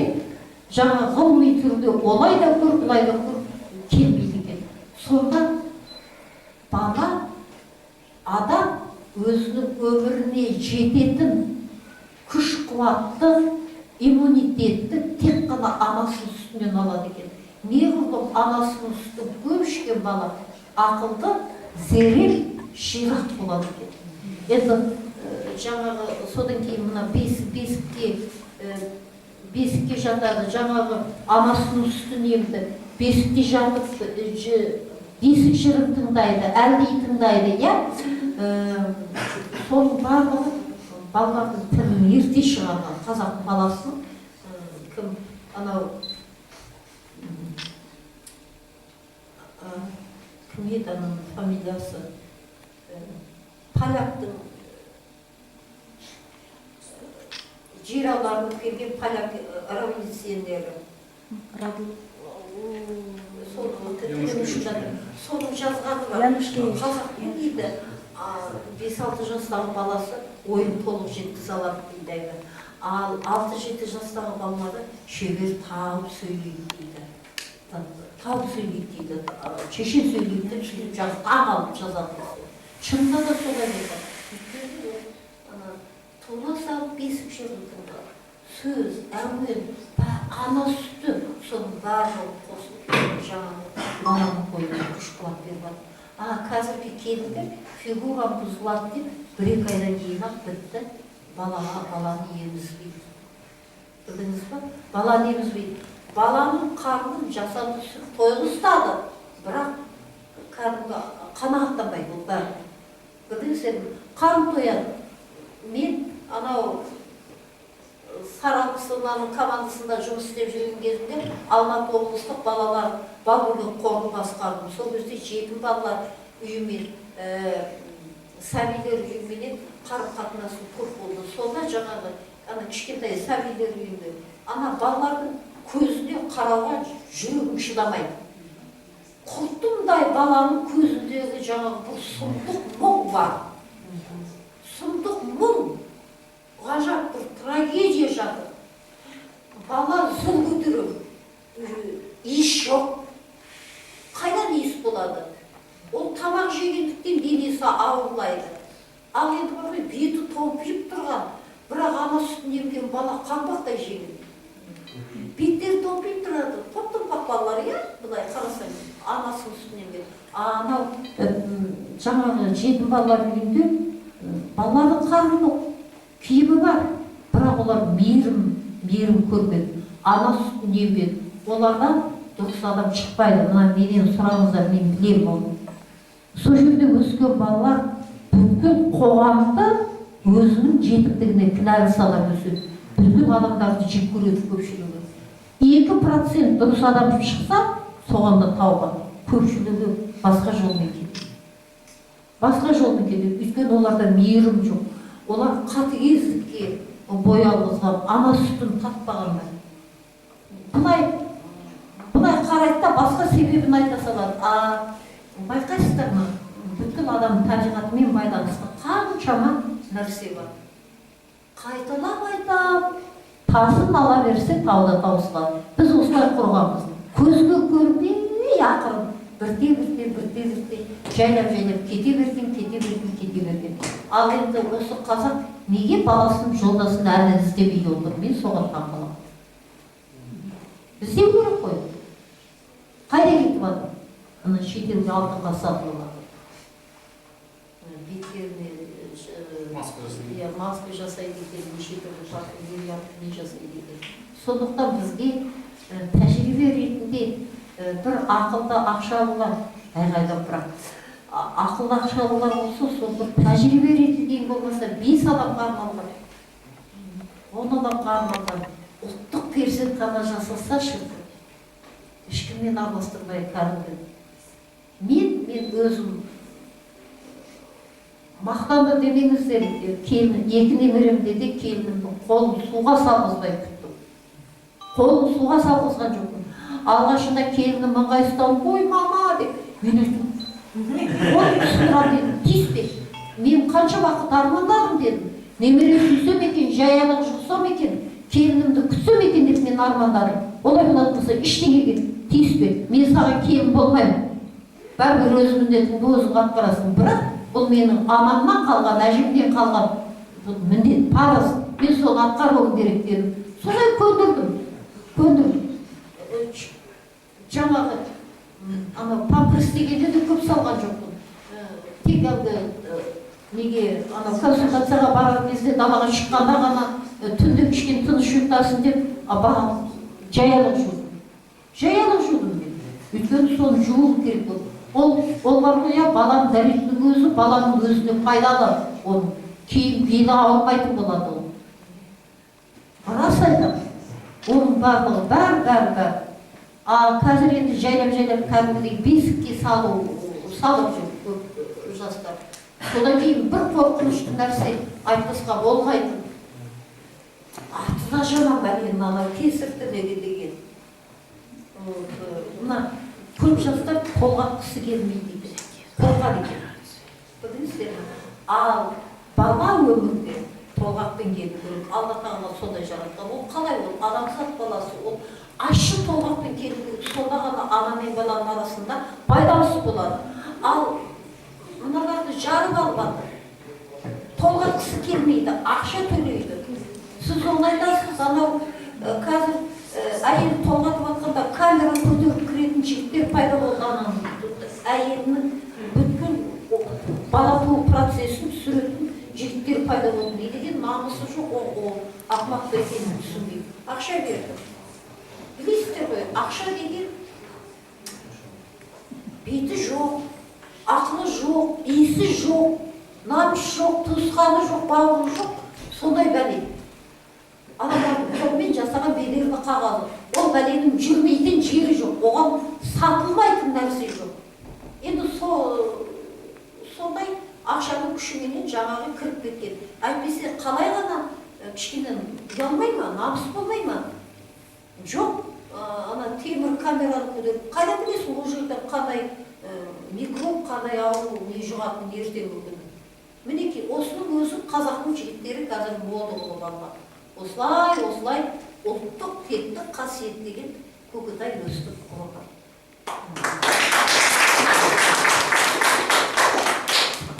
жаңа ғылыми түрде олай да көр, бұлай да көр келмейді екен. Сонда бала адам өзінің өміріне жететін күш қуатты иммунитетті тек қана анасының сүтінен алады екен. Неғұрлым анасының сүтін көп ішкен бала ақылды, зерек, ширақ болады екен. Енді жаңағы содан кейін мына бесікке жатады, жаңағы анасының сүтін емді, бесікте жатып бесік жырын тыңдайды, әлди тыңдайды, соның барлығы балалардың тілін ерте шығарған қазақтың баласын кім анау кім еді ананың фамилиясы поляктың жер аударылып келген поляк революционері соның жазғаны бар. Қазақтың дейді 5-6 жастағы баласы ойын толық жеткізе алады дейді. Ал 6-7 жастағы балалары шебер тауып сөйлейді дейді. Тауып сөйлейді дейді. Шешен сөйлейді деп сөйлеп алып жазады. Шынында да солай дейді. Тула салып бесік жырын тыңдады. Сөз, әуен, ана сүті, соның барлығы қосылып жаңағы баланы қойды, күш қуат беріп. Қазіргі келіндер фигурам бұзылады деп 1-2 айдан кейін-ақ бітті, баланы емізбейді. Білдіңіз ба? Баланы емізбейді. Баланың қарнын жасанды сүт тойғы ұстады, бірақ қарнға қанағаттанбайды ол бәрі. Білдіңіздер, қарн тояды. Мен анау Саралқысының командасында жұмыс істеп жүрген кезінде Алматы облыстық балалар бабылық қорын басқардым. Сол кезде жетім балалар үйімен, сәбилер үйіменен қарым-қатынасы көп болды. Сонда жаңағы кішкентай сәбилер үйінде балалардың көзіне қарауға жүрегім шыдамайды. Құртымдай баланың көзіндегі жаңағы бір сұмдық мұң бар. Сұмдық мұң. Ғажап бір трагедия жатыр. Бала зыл көтеріп, иіс жоқ. Қайдан иіс болады? Ол тамақ жегендіктен денесі ауырлайды. Ал енді бар ғой, беті томпиып тұрған, бірақ ана сүтін емген бала қаңбақтай жеген. Беттері томпиып тұрады. Топ-томпақ балалар, бұлай қарасаң, анасының сүтін емген. Анау жаңағы жетім балалар үйінде балалардың қарны жоқ. Киімі бар, бірақ олар мейірім көрмеді. Ана сүтін емген. Олардан дұрыс адам шықпайды. Мына менен сұраңыздар, мен білем оны. Сол жерде өскен балалар бүткіл қоғамды өзінің жетіктігіне кінәлі сала өседі. Бүткіл адамдарды жек көреді көпшілігі. 2% дұрыс адам шықса, соғанда тауға. Көпшілігі басқа жолмен кетеді. Басқа жолмен кетеді. Өйткені оларда мейірім жоқ. Олар қатыгездікке бой алғызған, ана сүтін татпағандар. Бұлай қарайды да басқа себебін айта салады. Байқайсыздар ма? Бүткіл адамның табиғатымен байланысты қаншама нәрсе бар. Қайталап айтап, тасын ала берсе тауда таусылады. Біз осылай құрғанбыз. Көзге көрінбей ақырын. Бірте, жайлап кете берген. Ал енді осы қазақ неге баласының жолдасын әлі іздемей отыр? Мен соған таңқаламын. Іздеу керек қой. Қайда кетіп жатыр? Ана шетелге алтынға сатылады. Беттеріне маска жасайды екен, неше түрлі парфюмерия жасайды екен. Сондықтан бізге тәжірибе ретінде бір ақылды ақшалылар, айғайлап бірақ ақылды ақшалылар болса, сол бір тәжірибе ретінде болмаса 5 адамға арналған, 10 адамға арналған ұлттық перзентхана жасалса шіркін, ешкіммен араластырмай кәдімгі. Мен өзім мақтанды демеңіздер, 2 немеремде де келінімнің қолын суға салғызбай күттім. Қолын суға салғызған жоқпын. Алғашында келіні маңғай ұстау, ой мама деп, мен өйтім. Ой түсіндірам дедім, тиіспе. Мен қанша уақыт армандадым дедім. Немере сүйсем екен, жаялық жұқсам екен, келінімді күтсем екен деп мен армандадым. Олай болатын болса, ештеңеге тиіспе. Мен саған келін болмаймын. бәрібір өз міндетіңді өзің атқарасың. Бірақ бұл менің анамнан қалған, әжемнен қалған міндет, парыз. Мен соны атқаруым керек дедім. Солай көндірдім. Жаңағы памперс дегенде де көп салған жоқпын. Тек әлгі неге консультацияға барған кезде далаға шыққанда ғана түнде кішкене тыныш ұйықтасын деп жаялық жудым мен. Өйткені соны жуу керек болды. Ол бар ғой, баланың дәретінің өзі, баланың өзіне пайдалы. Ол кейін белі ауырмайтын болады ол. Рас айтам. Оның барлығы бәрі. Қазір енді жайлап кәдімгідей бесікке салып жүр көп жастар. Содан кейін бір қорқынышты нәрсе айтпасқа болмайтын. Атына жаман бәлен ана кесіртілігі деген. Мына көп жастар толғатқысы келмейді дейді. Қорқады екен. Білдіңіздер ме? Ал бала өмірде толғақпен келу керек. Алла тағала сондай жаратқан. Ол қалай ол? Адамзат баласы ол ащы толғақпен келу керек. Сонда ғана ана мен баланың арасында байланыс болады. Ал мыналарды жарып алғандар. Толғатқысы келмейді, ақша төлейді. Сіз оны айтасыз, анау қазір әйел толғатып жатқанда камера көтеріп кіретін жігіттер пайда болды. Әйелінің бүткіл бала туу процесін түсіретін жігіттер пайда болды. Не деген намысы жоқ, ол ақымақ екенін түсінбейді. Ақша берді. Білесіздер ғой, ақша деген беті жоқ, ақылы жоқ, иісі жоқ, намыс жоқ, туысқаны жоқ, бауыры жоқ, сондай бәле. Адамдардың қолмен жасаған бедерлі қағазы. Ол бәленің жүрмейтін жері жоқ, оған сатылмайтын нәрсе жоқ. Енді сондай ақшаның күшіменен жаңағы кіріп кеткен. Әйтпесе қалай ғана кішкене ұялмай ма, намыс болмай ма? Жоқ, ана темір камераны көтеріп, қайда білесің ол жерде қандай микроб, қандай ауру не жұғатын ертеңгі күні. Мінекей, осының өзі қазақтың жігіттері қазір мода болып алған. Осылай ұлттық тектік қасиет деген көкетай өстіп құрған.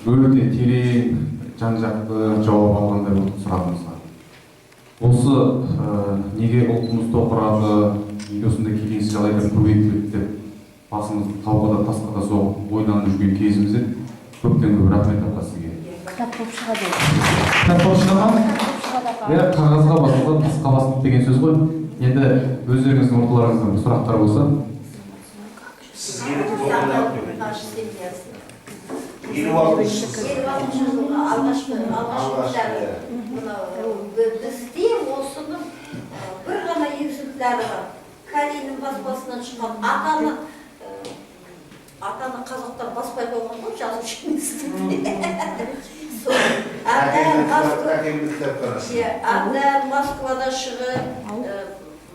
Өте терең, жан-жақты жауап алғандай болды сұрағыңызға. Осы неге ұлтымыз тоқырады, неге осындай келеңсіз жағдайлар көбейіп кетті деп басыңыз тауға да тасқа да соғып ойланып жүрген кезімізде көптен көп рахмет апа сізге. Кітап болып шығады. Кітап болып шыға ма? Қағазға басылған тасқа басылып деген сөз ғой. Енді өздеріңіздің орталарыңыздан сұрақтар болса. Сізге бізде осының бір ғана екземпляры бар. Калинин баспасынан шыққан атаны қазақтар баспай қойған ғой, жазушы Әбден Москвада шығып,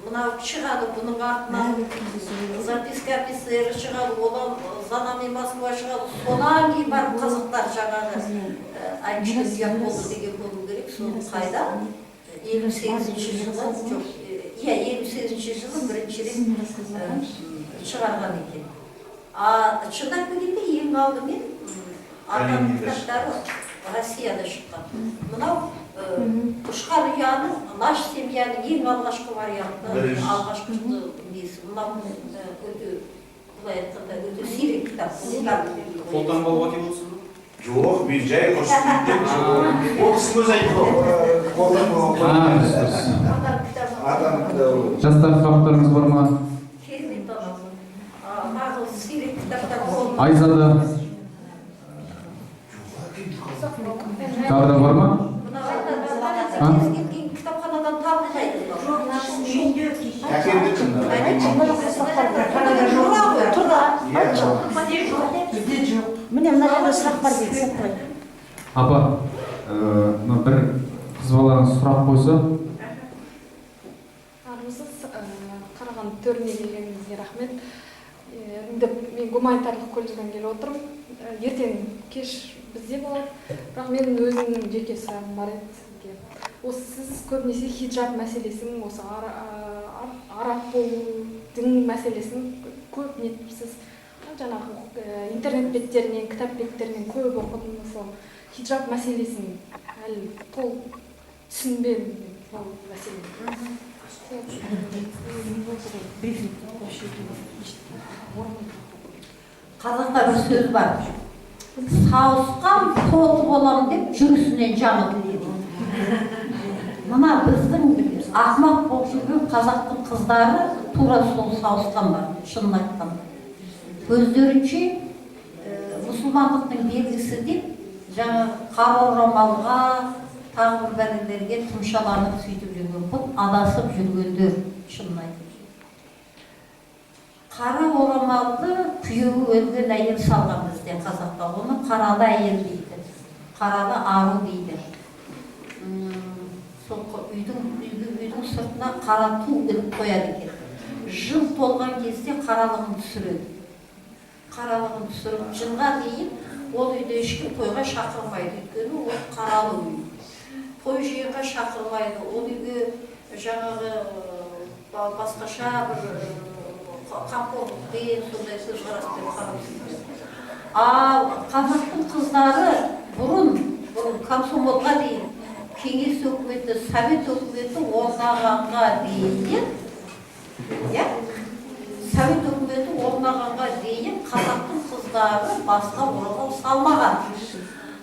мынау шығады, бұның артынан записка офицері шығады, одан Занами Москва шығады, сонан кейін барып қазақтар жаңағы әншілік ұят болды деген болу керек. Соны қайда? 58-ші жылы, жоқ, 58-ші жылы бірінші рет шығарған екен. Шындап келгенде ең алдымен атаның кітаптары Россияда шыққан. Мынау ұшқан ұяның, наш семьяның ең алғашқы варианты, алғашқы несі. Мынау өте, бұлай айтқанда, өте сирек кітап. Қолданбауға деп отырсың ба? Жоқ, мен жай көрсетейін. Ол кісі өз айтты қолданбауға. Жастар сұрақтарыңыз бар ма? Керемет анау. Нағыз сирек кітаптар болды. Айзада тағы да бар ма? Кітапханадан табылмайды. Міне мына жерде сұрақ бар дейді, Сәтбай. Апа, бір қыз балаңыз сұрақ қойса. Армысыз, Қарағанды төріне келгеніңізге рахмет. Мен гуманитарлық колледжден келіп отырмын. Ертең кеш бізде болады, бірақ менің өзімнің жеке сұрағым бар еді сізге. Осы сіз көбінесе хиджаб мәселесін, осы араб болудың мәселесін көп нетіпсіз. жаңағы интернет беттерінен, кітап беттерінен көп оқыдым. Мысалы, хиджаб мәселесін әлі толық түсінбедім бұл мәселені. Қазақта бір сөз бар. Сауысқан тоты болам деп жүрісінен жаңылды дейді. Мына біздің ақмақ болып жүрген қазақтың қыздары тура сол сауысқан бар, шынын айтқанда. Өздерінше мұсылмандықтың белгісі деп жаңа қара орамалға, тағы бір бәлелерге тұмшаланып сөйтіп жүрген. Бұл адасып жүргендер, шынын айтып. Қара орамалды күйеуі өлген әйел салған бізде қазақта. Оны қаралы әйел дейді. Қаралы ару дейді. Сол үйдің сыртына қара ту іліп қояды екен. Жыл толған кезде қаралығын түсіреді. Қаралығын түсіріп, жылға дейін ол үйде ешкім тойға шақырмайды. Өйткені ол қаралы үй. Той жиынға шақырмайды. Ол үйге жаңағы басқаша бір қамқорлықпен сондай көзқараспен қарап. Ал қазақтың қыздары бұрын комсомолға дейін кеңес өкіметі, совет өкіметі орнағанға дейін, совет өкіметі орнағанға дейін қазақтың қыздары басына орамал салмаған.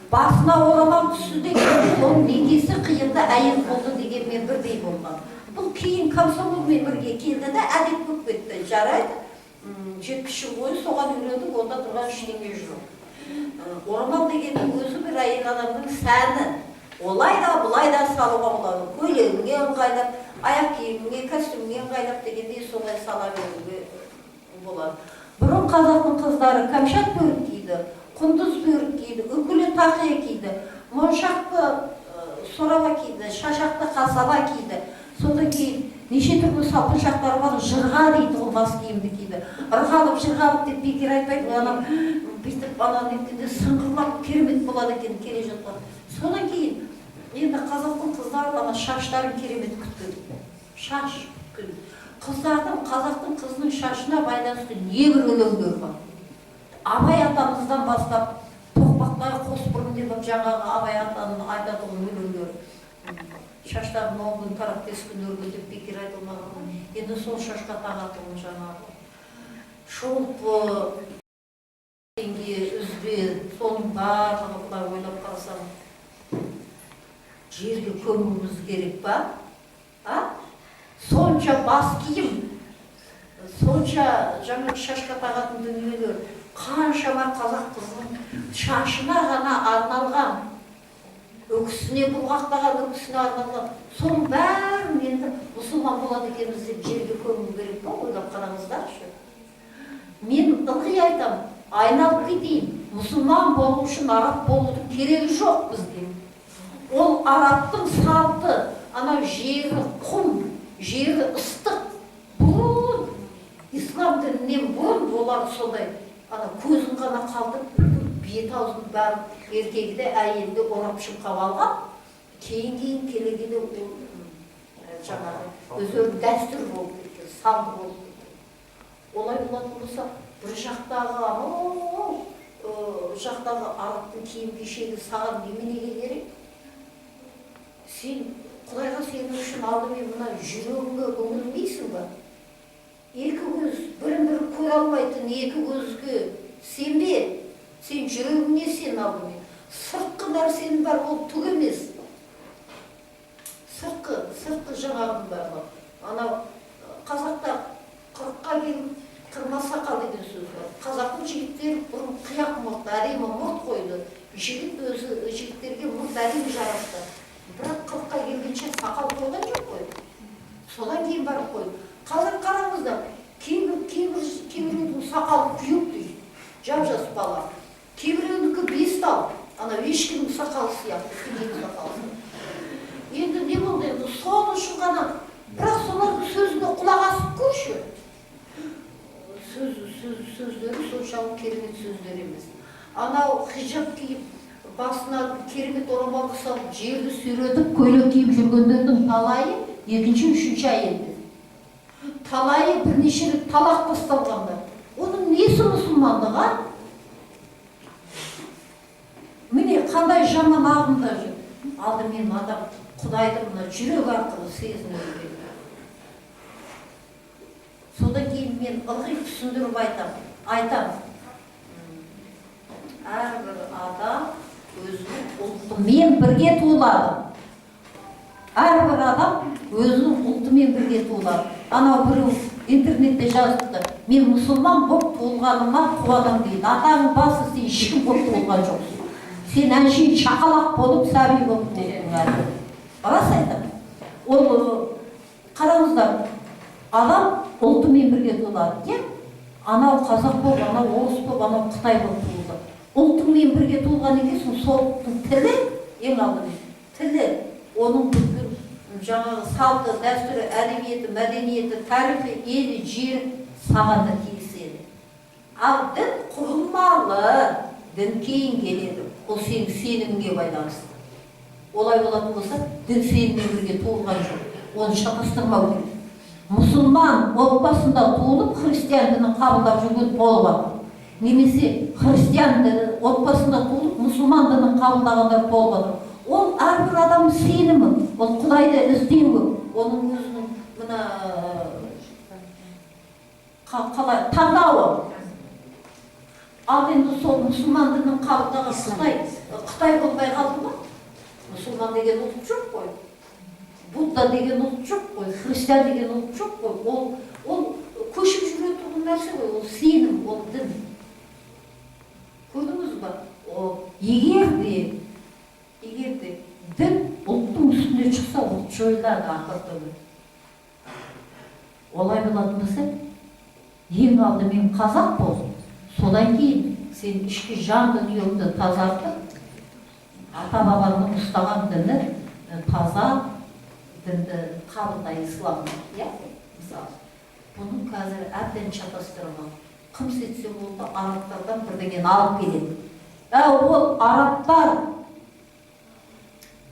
Басына орамал түсі деген оның некесі қиында әйел болды дегенмен бірдей болған. Бұл кейін комсомолмен бірге келді де әдет болып кетті. Жарайды, 70 жыл бойы соған үйрендік, онда тұрған ештеңе жоқ. Орамал дегеннің өзі бір әйел адамның сәні. Олай да, бұлай да салуға болады. Көйлегіңе ыңғайлап, аяқ киіміңе, костюміңе ыңғайлап дегендей солай сала беруге болады. Бұрын қазақтың қыздары кәмшат бөрік киді, құндыз бөрік киді, үкілі тақия киді, моншақты сорава киді, шашақты қасаба киді. Содан кейін неше түрлі салпыншақтары бар, жырға дейді, ол бас киімді киді. Ырғалып, жырғалып деп бекер айтпайды, анам бүйтіп ананы еткенде сыңғырлап керемет болады екен келе жатқан. Содан кейін енді қазақтың қыздары ана шаштарын керемет күткен. Шаш күткен. Қазақтың қызының шашына байланысты небір өлеңдер бар. Абай атамыздан бастап тоқпақтағы қос бұрын деп жаңағы Абай атаның айтатын өлеңдер. Шаштарын 10 күн тарап 5 күн өргетіп бекер айтылмаған. Енді сол шашқа тағатылын жаңағы. Шолпы, үзбе, соның барлығы бұлай ойлап қарасам, жерге көмуіміз керек ба? Сонша бас киім, сонша жаңа шашқа тағатын дүниелер, қаншама қазақ қызының шашына ғана арналған, өкісіне бұлғақтаған, өкісіне арналған, соның бәрін енді мұсылман болады екенбіз деп жерге көму керек па? Ойлап қараңыздаршы. Мен ылғи айтам, айналып кетейін, мұсылман болу үшін араб болудың керегі жоқ бізге. Ол арабтың салты, анау жері құм, жері ыстық, бұрын, ислам дінінен бұрын олар сондай, ана көзін ғана қалдырып, бет аузын бәрін еркегі де әйелді орап шымқап алған, кейін келегені жаңағы өздері дәстүр болып кеткен, салды болып кеткен. Олай болатын болса, бір жақтағы арабтың киім кешегі саған неменеге керек? Сен Құдайға сенің үшін алдымен мына жүрегіңе үңілмейсің ба? Екі көз бірін-бірі көре алмайтын екі көзге сенбе. Сен жүрегіңе сен алдымен. Сыртқы нәрсенің бар, ол түк емес. Сыртқы жаңағың бар ғой. Анау қазақта 40-қа келіп қырма сақал деген сөз бар. Қазақтың жігіттері бұрын қияқ мұрт, әдемі мұрт қойды. Жігіттерге мұрт әдемі жарасты. Бірақ 40-қа келгенше сақал қойған жоқ қой. Содан кейін барып қойды. Қазір қараңыздар, кейбіреудің сақалы күйік дейді. Жап-жас бала. Кейбіреуінікі 5 тал. Ана ешкінің сақалы сияқты, күйдің сақалы. Енді не болды енді? Соны үшін ғана, бірақ солардың сөзіне құлақ асып көрші. Сөздері соншалық керемет сөздер емес. Анау хижаб киіп, басына керемет орамал салып, жерді сүйретіп, көйлек киіп жүргендердің талайы екінші, үшінші әйелді. Талайы бірнеше рет талақ тасталғандар. Оның несі мұсылмандығы? Міне қандай жаман ағымда жүр. Алдымен адам Құдайды мына жүрек арқылы сезінуі керек. Содан кейін мен ылғи түсіндіріп айтам. Әрбір адам өзінің ұлтымен бірге туылады. Әрбір адам өзінің ұлтымен бірге туылады. Анау біреу интернетте жазыпты. Мен мұсылман болып туылғаныма қуанам дейді. Атаның басы сен ешкім болып туылған жоқсың. Сен әншейін шақалақ болып, сәби болып туылдың әлі. Рас айтам. Ол қараңыздар, адам ұлтымен бірге туылады. Анау қазақ болып, анау орыс болып, анау Қытай болып туылды. Ұлтымен бірге туылған екенсің, сол ұлттың тілі, ең алдымен тілі, оның бүкіл жаңағы салты, дәстүрі, әдебиеті, мәдениеті, тарихи, елі, жері саған да тиеседі. Ал дін құрылмалы, дін кейін келеді. Ол сенің сеніміңе байланысты. Олай болатын болса, дін сеніммен бірге туылған жоқ. Оны шатастырмау керек. Мұсылман отбасында туылып, христиан дінін қабылдап жүрген болып. Немесе христиан дінін отбасында туылып, мұсылман дінін қабылдағандар болып. Ол әрбір адам сенімі, ол Құдайды іздеуі, оның өзінің мына таңдауы. Ал енді сол мұсылман дінін қабылдаған Қытай болмай қалды ма? Мұсылман деген ұлт жоқ қой. Будда деген ұлт жоқ қой, христиан деген ұлт жоқ қой. Ол көшіп жүретін нәрсе ғой, ол сенім, ол дін. Көрдіңіз ба? Егер де дін ұлттың үстіне шықса, ұлт жойылады ақыры. Олай болатын болса, ең алдымен қазақ бол, содан кейін сен ішкі жан дүниеңді тазартып, ата-бабаның ұстаған діні таза дінді қабылдай исламды. Мысалы, бұның қазір әбден шатастырған. Қымс етсе болды, арабтардан бірдеңені алып келеді. Ол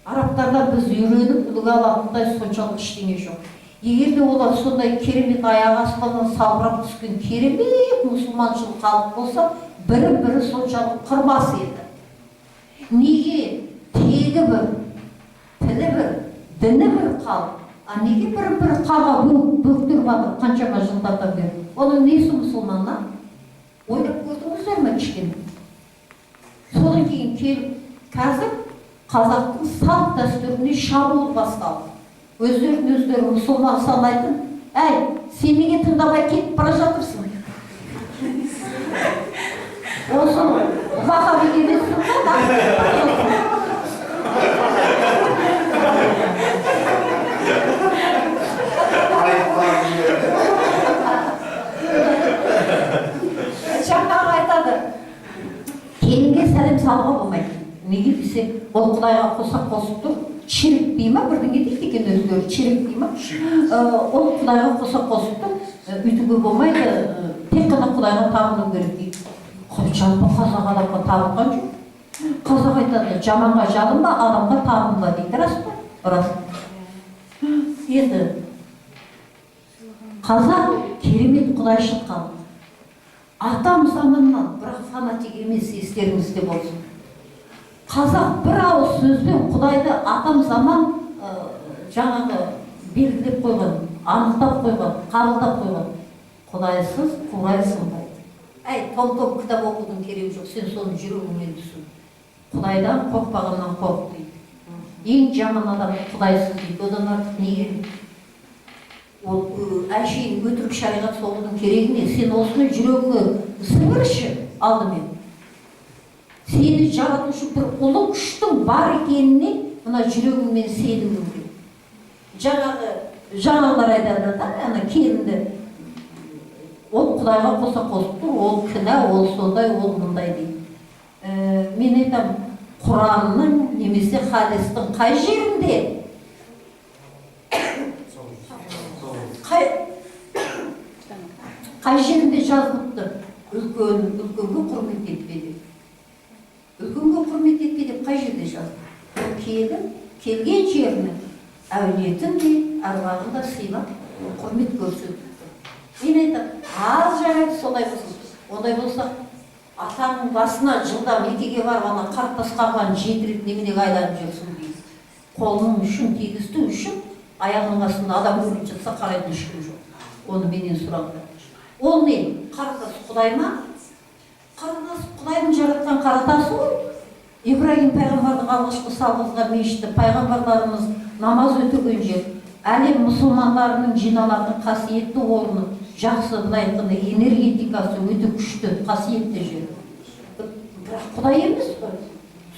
арабтардан біз үйреніп үлгі алатындай соншалық ештеңе жоқ. Егер де олар сондай керемет аяқ астынан салбырап түскен керемет мұсылманшыл халық болса, бірі соншалық қырмас еді. Неге тегі бір, тілі бір, діні бір халық, неге бір қаға бөктіріп жатыр қаншама жылдардан бері? Оның несі мұсылманнан? Ойлап көрдіңіздер ме кішкене? Содан кейін келіп қазір қазақтың салт дәстүріне шабуыл басталды. Өздері мұсылман санайтын, сен неге тыңдамай кетіп бара жатырсың? Осы вахаби емессің ба? Жаңағы айтады, келінге сәлем салуға болмайды. Неге десе, ол Құдайға қосақ қосып тұр, ширік дей ма, бірдеңе дейді екен өздері, ширік дей ма? Ол Құдайға қосақ қосып тұр, үйтуге болмайды, тек қана Құдайға табыну керек дейді. Жалпы қазақ адамға табынған жоқ. Қазақ айтады, жаманға жалынба, адамға табынба дейді. Рас па? Рас. Енді қазақ керемет құдайшыл халық. Атам заманнан, бірақ фанатик емес, естеріңізде болсын. Қазақ бір ауыз сөзбен Құдайды атам заман жаңағы белгілеп қойған, анықтап қойған, қабылдап қойған. Құдайсыз қурайсың дейді. Том-том кітап оқудың керегі жоқ, сен соны жүрегіңмен түсін. Құдайдан қорықпағаннан қорық дейді. Ең жаман адам Құдайсыз дейді, одан артық не керек? Ол әшейін өтірік шариғат соғудың керегі не? Сен осыны жүрегіңе сіңірші алдымен. Сені жаратушы бір ұлы күштің бар екеніне мына жүрегіңмен сенімің керек. Жаңағылар айтады да, келінді ол Құдайға қоса қосып тұр, ол кінә, ол сондай, ол мұндай дейді. Мен айтам, Құранның немесе хадистің қай жерінде? Қай жерінде жазылыпты? Үлкенге құрмет етпе деп. Үлкенге құрмет етпе деп қай жерде жазылыпты? Келген жерінің әулетін де, әруағын да сыйлап, құрмет көрсетіпті. Мен айтам, аз жарайды солай болсын. Ондай болса, атаның басына жылда мекеге барып, ана қарттас қалған 7 рет неменеге айданып жүрсің дейді. Қолының үшін тигізді үшін аяғының астында адам өліп жатса қарайтын ешкім жоқ. Оны менен сұраңдар. Ол не? Қаратас Құдай ма? Қаратас Құдайдың жаратқан қаратасы ғой. Ибрагим пайғамбардың алғашқы салғызған мешіті, пайғамбарларымыз намаз өтеген жер, әлем мұсылмандарының жиналатын қасиетті орны, жақсы былай айтқанда энергетикасы өте күшті, қасиетті жер. Бірақ Құдай емес қой.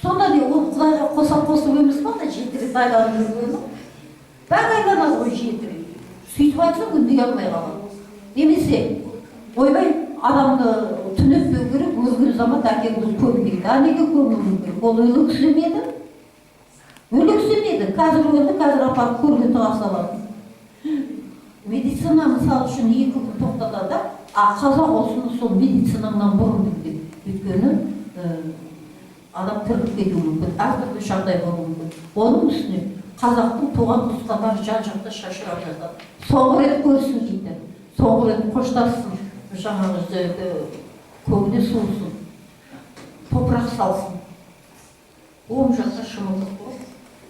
Сонда де ол Құдайға қосып емес па да 7 рет айланып жүргені? Бәрі айланады ғой 7 рет. Сөйтіп айтсаң үндей алмай қалады. Немесе ойбай адамды түнетпеу керек, өлген заман әкеңді көмбейді. Неге көмуі керек? Ол өлексемеді? Өлексемеді. Қазір өлді, қазір апарып көрге тыға салады. Медицина мысал үшін 2 күн тоқтатады, қазақ осыны сол медицинаңнан бұрын біткен. Өйткені адам тіріліп кетуі мүмкін, әртүрлі жағдай болуы мүмкін. Оның үстіне қазақтың туған туысқандары жан-жақта шашырап жатады. Соңғы рет көрсін дейді. Соңғы рет қоштассын. Жаңағы көңілі суылсын, топырақ салсын. Оң жақта шымылдық болып,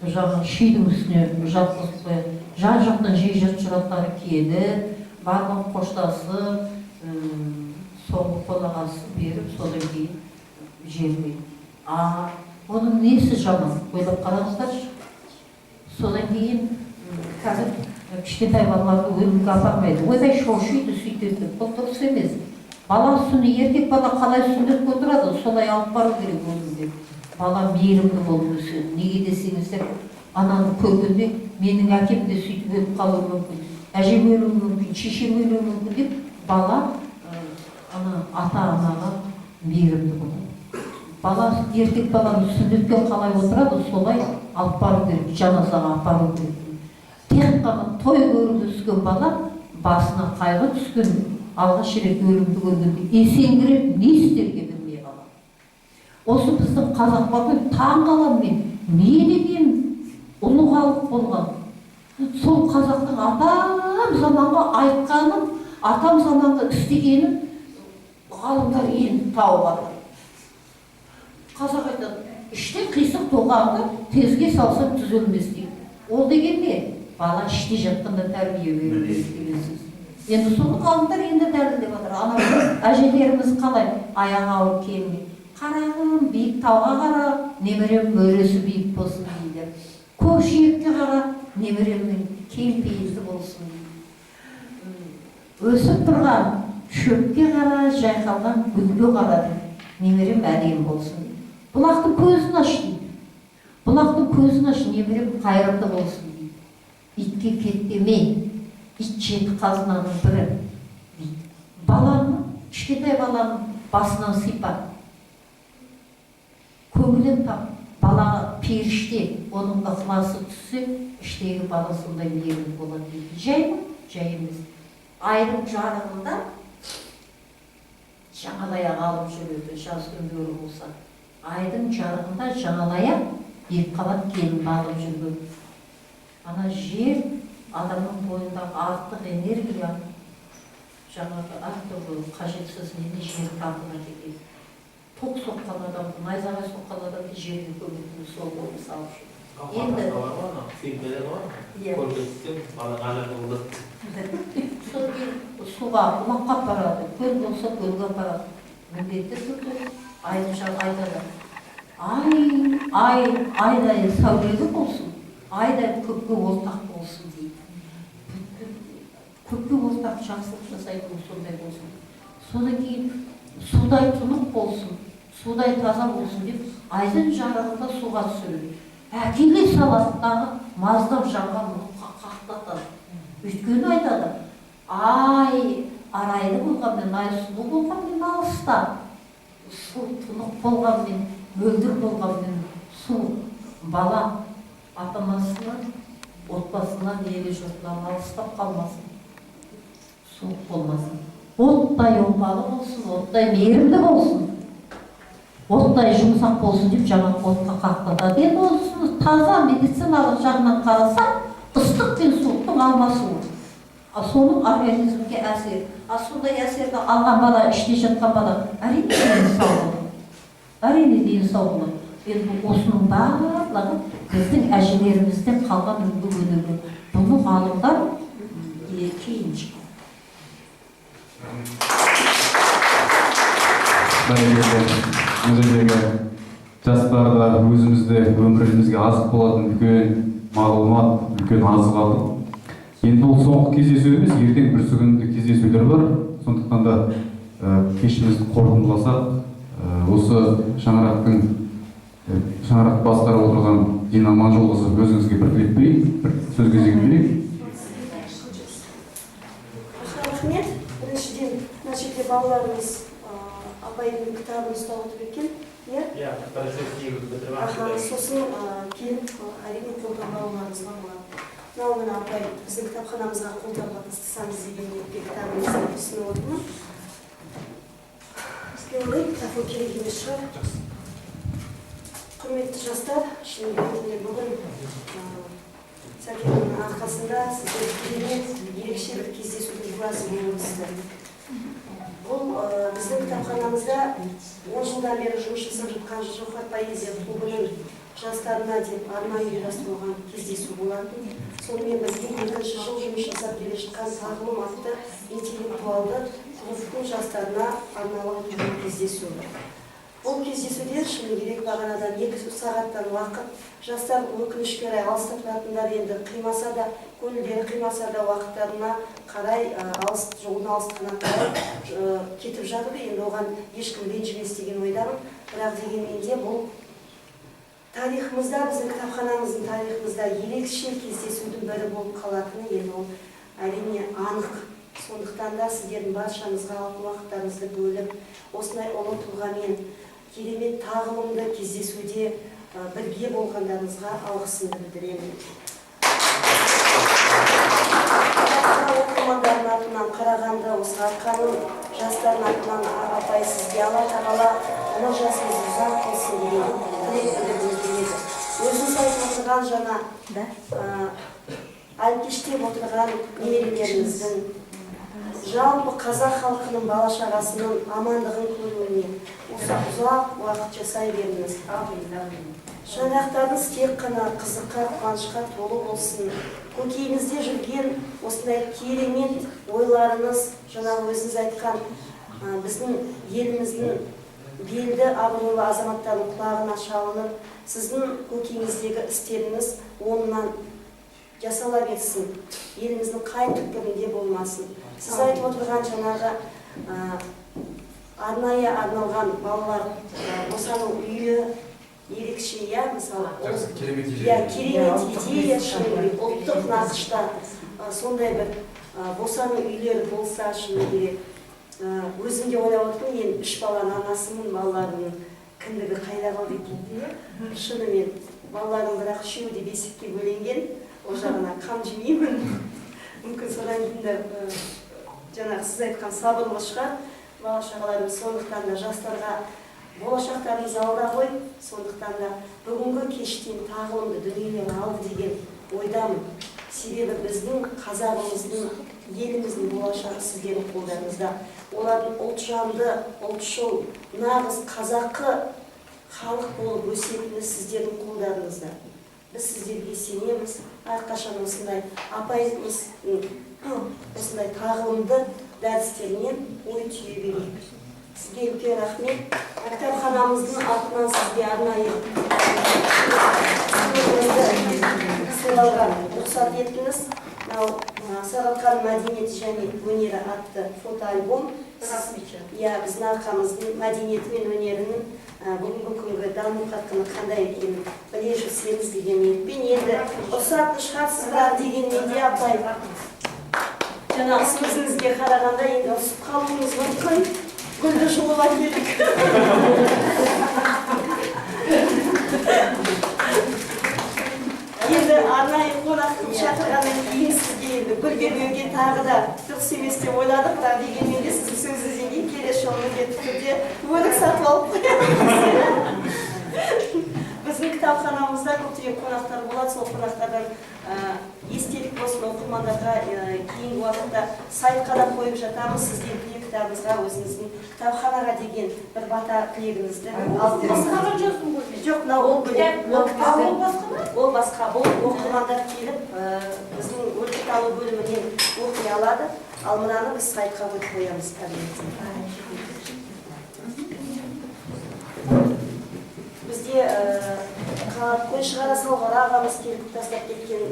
жаңағы шүйдің үстіне жатқызып қояды. Жан-жақтан жей-жұрттары келеді, барлығы қоштасып, соңғы қонағасы беріп, содан кейін жерлейді. Оның несі жаман? Ойлап қараңыздаршы. Содан кейін қазір кішкентай балаларды өлімге апармайды. Ойбай шошиды, сөйтеді. Бұл дұрыс емес. Бала сүні, еркек бала қалай сүндетіп отырады, солай алып бару керек өлімге. Бала мейірімді болып өседі. Неге десеңіздер, ананы көргенде менің әкем де сөйтіп өліп қалуы мүмкін, әжем өлуі мүмкін, шешем өлуі мүмкін деп бала ата-анаға мейірімді болады. Бала, еркек баланы сүндетке қалай отырады, солай алып бару керек, жаназаға апару керек. Тек қана той көріп өскен бала басына қайғы түскен, алғаш рет өлімді көргенде есеңгіреп не істерге білмей қалады. Осы біздің қазақ баламен таң қаламын мен, не деген ұлы халық болған. Сол қазақтың атам заманғы айтқанын, атам заманғы істегенін ғалымдар енді тауып алды. Қазақ айтады, іштен қисық тоғанды тезге салсам түзелмес дейді. Ол деген не? Бала іште жатқанда тәрбие берілмес деген сөз. Енді соны ғалымдар енді дәлелдеп отыр. Әжелеріміз қалай? Аяғы ауыр келмей. Қарағым, биік тауға қара, немерем өресі биік болсын дейді. Көкжиекке қара, немеремнің кең пейілді болсын дейді. Өсіп тұрған шөпке қара, жайқалған гүлге қара дейді. Немерем әдемі болсын дейді. Бұлақтың көзін аш дейді. Бұлақтың көзін аш, немерем қайырымды болсын дейді. Итке кеттеме, ит жеті қазынаның бірі дейді. Баланы, кішкентай баланың басынан сипат, көңілін тап, балаға періште, оның ықыласы түссе, іштегі бала сондай мейірімді болады дейді. Жай ма? Жай емес. Айдың жарығында жаңалаяқ алып жүреді, жаз күндері болса. Айдың жарығында жаңалаяқ екі қабат келін алып жүрген. Ана жер адамның бойындағы артық энергия, жаңағы әртүрлі қажетсіз нені жер тартына кетеді. Тоқ соққан адамды, найзағай соққан адамды жерге көметін сол болып салып жүр. Енді суға, бұлаққа барады, көл болса көлге барады. Міндетті түрде айдың айтады. Айдай сәулелі болсын, айдай көпке ортақ болсын дейді. Көпке ортақ жақсылық жасайтын сондай болсын. Содан кейін судай тұнық болсын, судай таза болсын деп айдың жарығында суға түсіреді. Әкеле салаттағы маздап жанған мұққа қақтатады. Өйткені айтады, арайлы болғанмен, ай сұлу болғанмен алыста, су тұнық болғанмен, мөлдір болғанмен су бала ата-анасынан, отбасынан, елі жұртынан алыстап қалмасын, суық болмасын. Оттай опалы болсын, оттай мейірімді болсын, оттай жұмсақ болсын деп жаңағы отқа қақтатады. Енді осыны таза медициналық жағынан қараса, ыстық пен суықтың алмасуы. соның организмге әсер. Сондай әсерді алған бала, іште жатқан бала әрине денсау болады. Әрине денсау болады. Енді осының барлығы біздің әжелерімізден қалған үлгі өнеге. Бұны ғалымдар кейін шығады. Жастарда өзімізде өмірімізге азық болатын үлкен мағлұмат, үлкен азық алдық. Енді ол соңғы кездесу емес, ертең бір күндік кездесулер бар. Сондықтан да кешімізді қорытындыласақ, осы шаңырақ басқарып отырған Дина Аманжолқызы өзіңізге бір тілек берейік, бір сөз кезегін берейік. Рахмет. Біріншіден, мына жерде балаларымыз апайдың кітабын ұстап отыр екен. Иә, сосын келіп әрине қолдан балаларымызға болады. Мынау мына апай біздің кітапханамызға қолдауға тастасаңыз деген ниетпен кітабымызды ұсынып отырмын. Бізге ондай кітап керек емес шығар. Құрметті жастар, шынымен бүгін Сәкеннің арқасында сіздер керемет ерекше бір кездесудің куәсі болып отырсыздар. Бұл біздің кітапханамызда 10 жылдан бері жұмыс жасап жатқан Жохат поэзия клубының жастарына деп арнайы ұйымдастырылған кездесу болатын. Сонымен бірге екінші жыл жұмыс жасап келе жатқан тағылым атты интеллектуалды клубтың жастарына арналған кездесу. Бұл кездесуде шыны керек бағанадан 2 сағаттан уақыт жастар өкінішке орай алыста тұратындар енді қимаса да, көңілдері қимаса да уақыттарына қарай жолын алыстығына қарай кетіп жатыр. Енді оған ешкім ренжімес деген ойдамын. Бірақ дегенмен де бұл тарихымызда, біздің кітапханамыздың тарихымызда ерекше кездесудің бірі болып қалатыны енді ол әрине анық. Сондықтан да сіздердің баршаңызға алтын уақыттарыңызды бөліп, осындай ұлы тұлғамен керемет тағылымды кездесуде бірге болғандарыңызға алғысымды білдіремін. Оқырмандардың атынан Қарағанды, осы арқаның жастардың атынан апай сізге Алла тағала ұлы жасыңызды ұзақ болсын деген тілек білдіргім келеді. Өзіңіз айтып отырған жаңа әлпештеп отырған немерелеріңіздің жалпы қазақ халқының бала-шағасының амандығын көруіне ұзақ уақыт жасай беріңіз. Шаңырақтарыңыз тек қана қызыққа, қуанышқа толы болсын. Көкейіңізде жүрген осындай керемет ойларыңыз, жаңа өзіңіз айтқан біздің еліміздің белді абыройлы азаматтардың құлағына шалынып, сіздің көкейіңіздегі істеріңіз онынан жасала берсін, еліміздің қай түкпірінде болмасын. Сіз айтып отырған жаңағы арнайы арналған балалар босану үйі ерекше, мысалы, керемет идея, ұлттық нақышта сондай бір босану үйлері болса шыны керек. Өзім де ойлап отырмын, мен 3 баланың анасымын, балаларымның кіндігі қайда қалды екен. Шынымен балаларым бірақ 3-еуі де бесікке бөленген. Ол жағына қам жемеймін. Мүмкін содан кейін жаңағы сіз айтқан сабырлы шығар. Бала-шағаларымыз сондықтан да жастарға болашақтарымыз алда ғой. Сондықтан да бүгінгі кештен тағылымды дүниелер алды деген ойдамын. Себебі біздің қазағымыздың, еліміздің болашағы сіздердің қолдарыңызда. Олардың ұлтжанды, ұлтшыл, нағыз қазақы халық болып өсетіні сіздердің қолдарыңызда. Біз сіздерге сенеміз, әрқашан осындай апайымыз осындай тағылымды дәрістерінен ой түйе берейік. Сізге үлкен рахмет. Кітапханамыздың атынан сізге арнайы сыйлауға рұқсат етіңіз. Сағатқан мәдениеті және өнері атты фотоальбом. Біздің арқамыздың мәдениеті мен өнерінің бүгінгі күнгі даму қарқыны қандай екенін біле жүрсеңіз деген ниетпен енді ұқсатып шығарсыз бірақ дегенмен де апай жаңағы сөзіңізге қарағанда енді ұсып қалуымыз мүмкін. Гүлді жұлып әкелдік. Енді арнайы қонақтың шақырғаннан кейін сізге енді гүл бермеуге тағы да дұрыс емес деп ойладық, бірақ дегенмен де сіздің сөзіңізден кейін келесі жолы міндетті түрде өрік сатып алып қоямыз. Біздің біздің кітапханамызда көптеген қонақтар болады, сол қонақтардан естелік болсын оқырмандарға кейінгі уақытта сайтқа да қойып жатамыз. Сізден тілек кітабыңызға, өзіңіздің кітапханаға деген бір бата тілегіңізді. Жоқ, ол басқа. Бұл оқырмандар келіп, біздің өлкет алу бөлімінен оқи алады. Ал мынаны біз сайтқа қойып қоямыз кабинеттен. Бізде қой шығара салғар ағамыз келіп тастап кеткен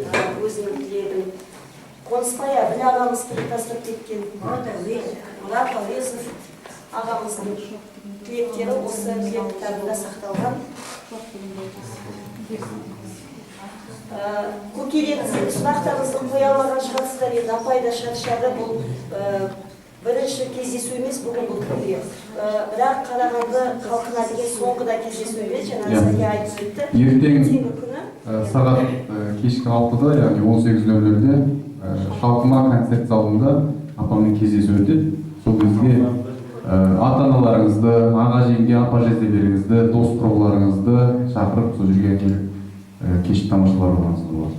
өзінің тілегін. Қонысбай Әбіл ағамыз келіп тастап кеткен. Мұрат Әуезов ағамыздың тілектері осы тілек кітабында сақталған. Көкелеріңіздің сұрақтарыңызды қоя алмаған шығарсыздар, енді апай да шаршады. Бұл бірінші кездесу емес, бүгін бұл күнде. Бірақ Қарағанды халқына деген соңғыда кездесу емес, жаңа сізге айтып өтті. Ертең сағат кешкі 6-да, яғни 18:00-де халқыма концерт залында апаммен кездесу өтеді. Сол кезде ата-аналарыңызды, аға жеңге, апа жезделеріңізді, дос құрбыларыңызды шақырып сол жерге келіп кешті тамашалар болғансыз болады.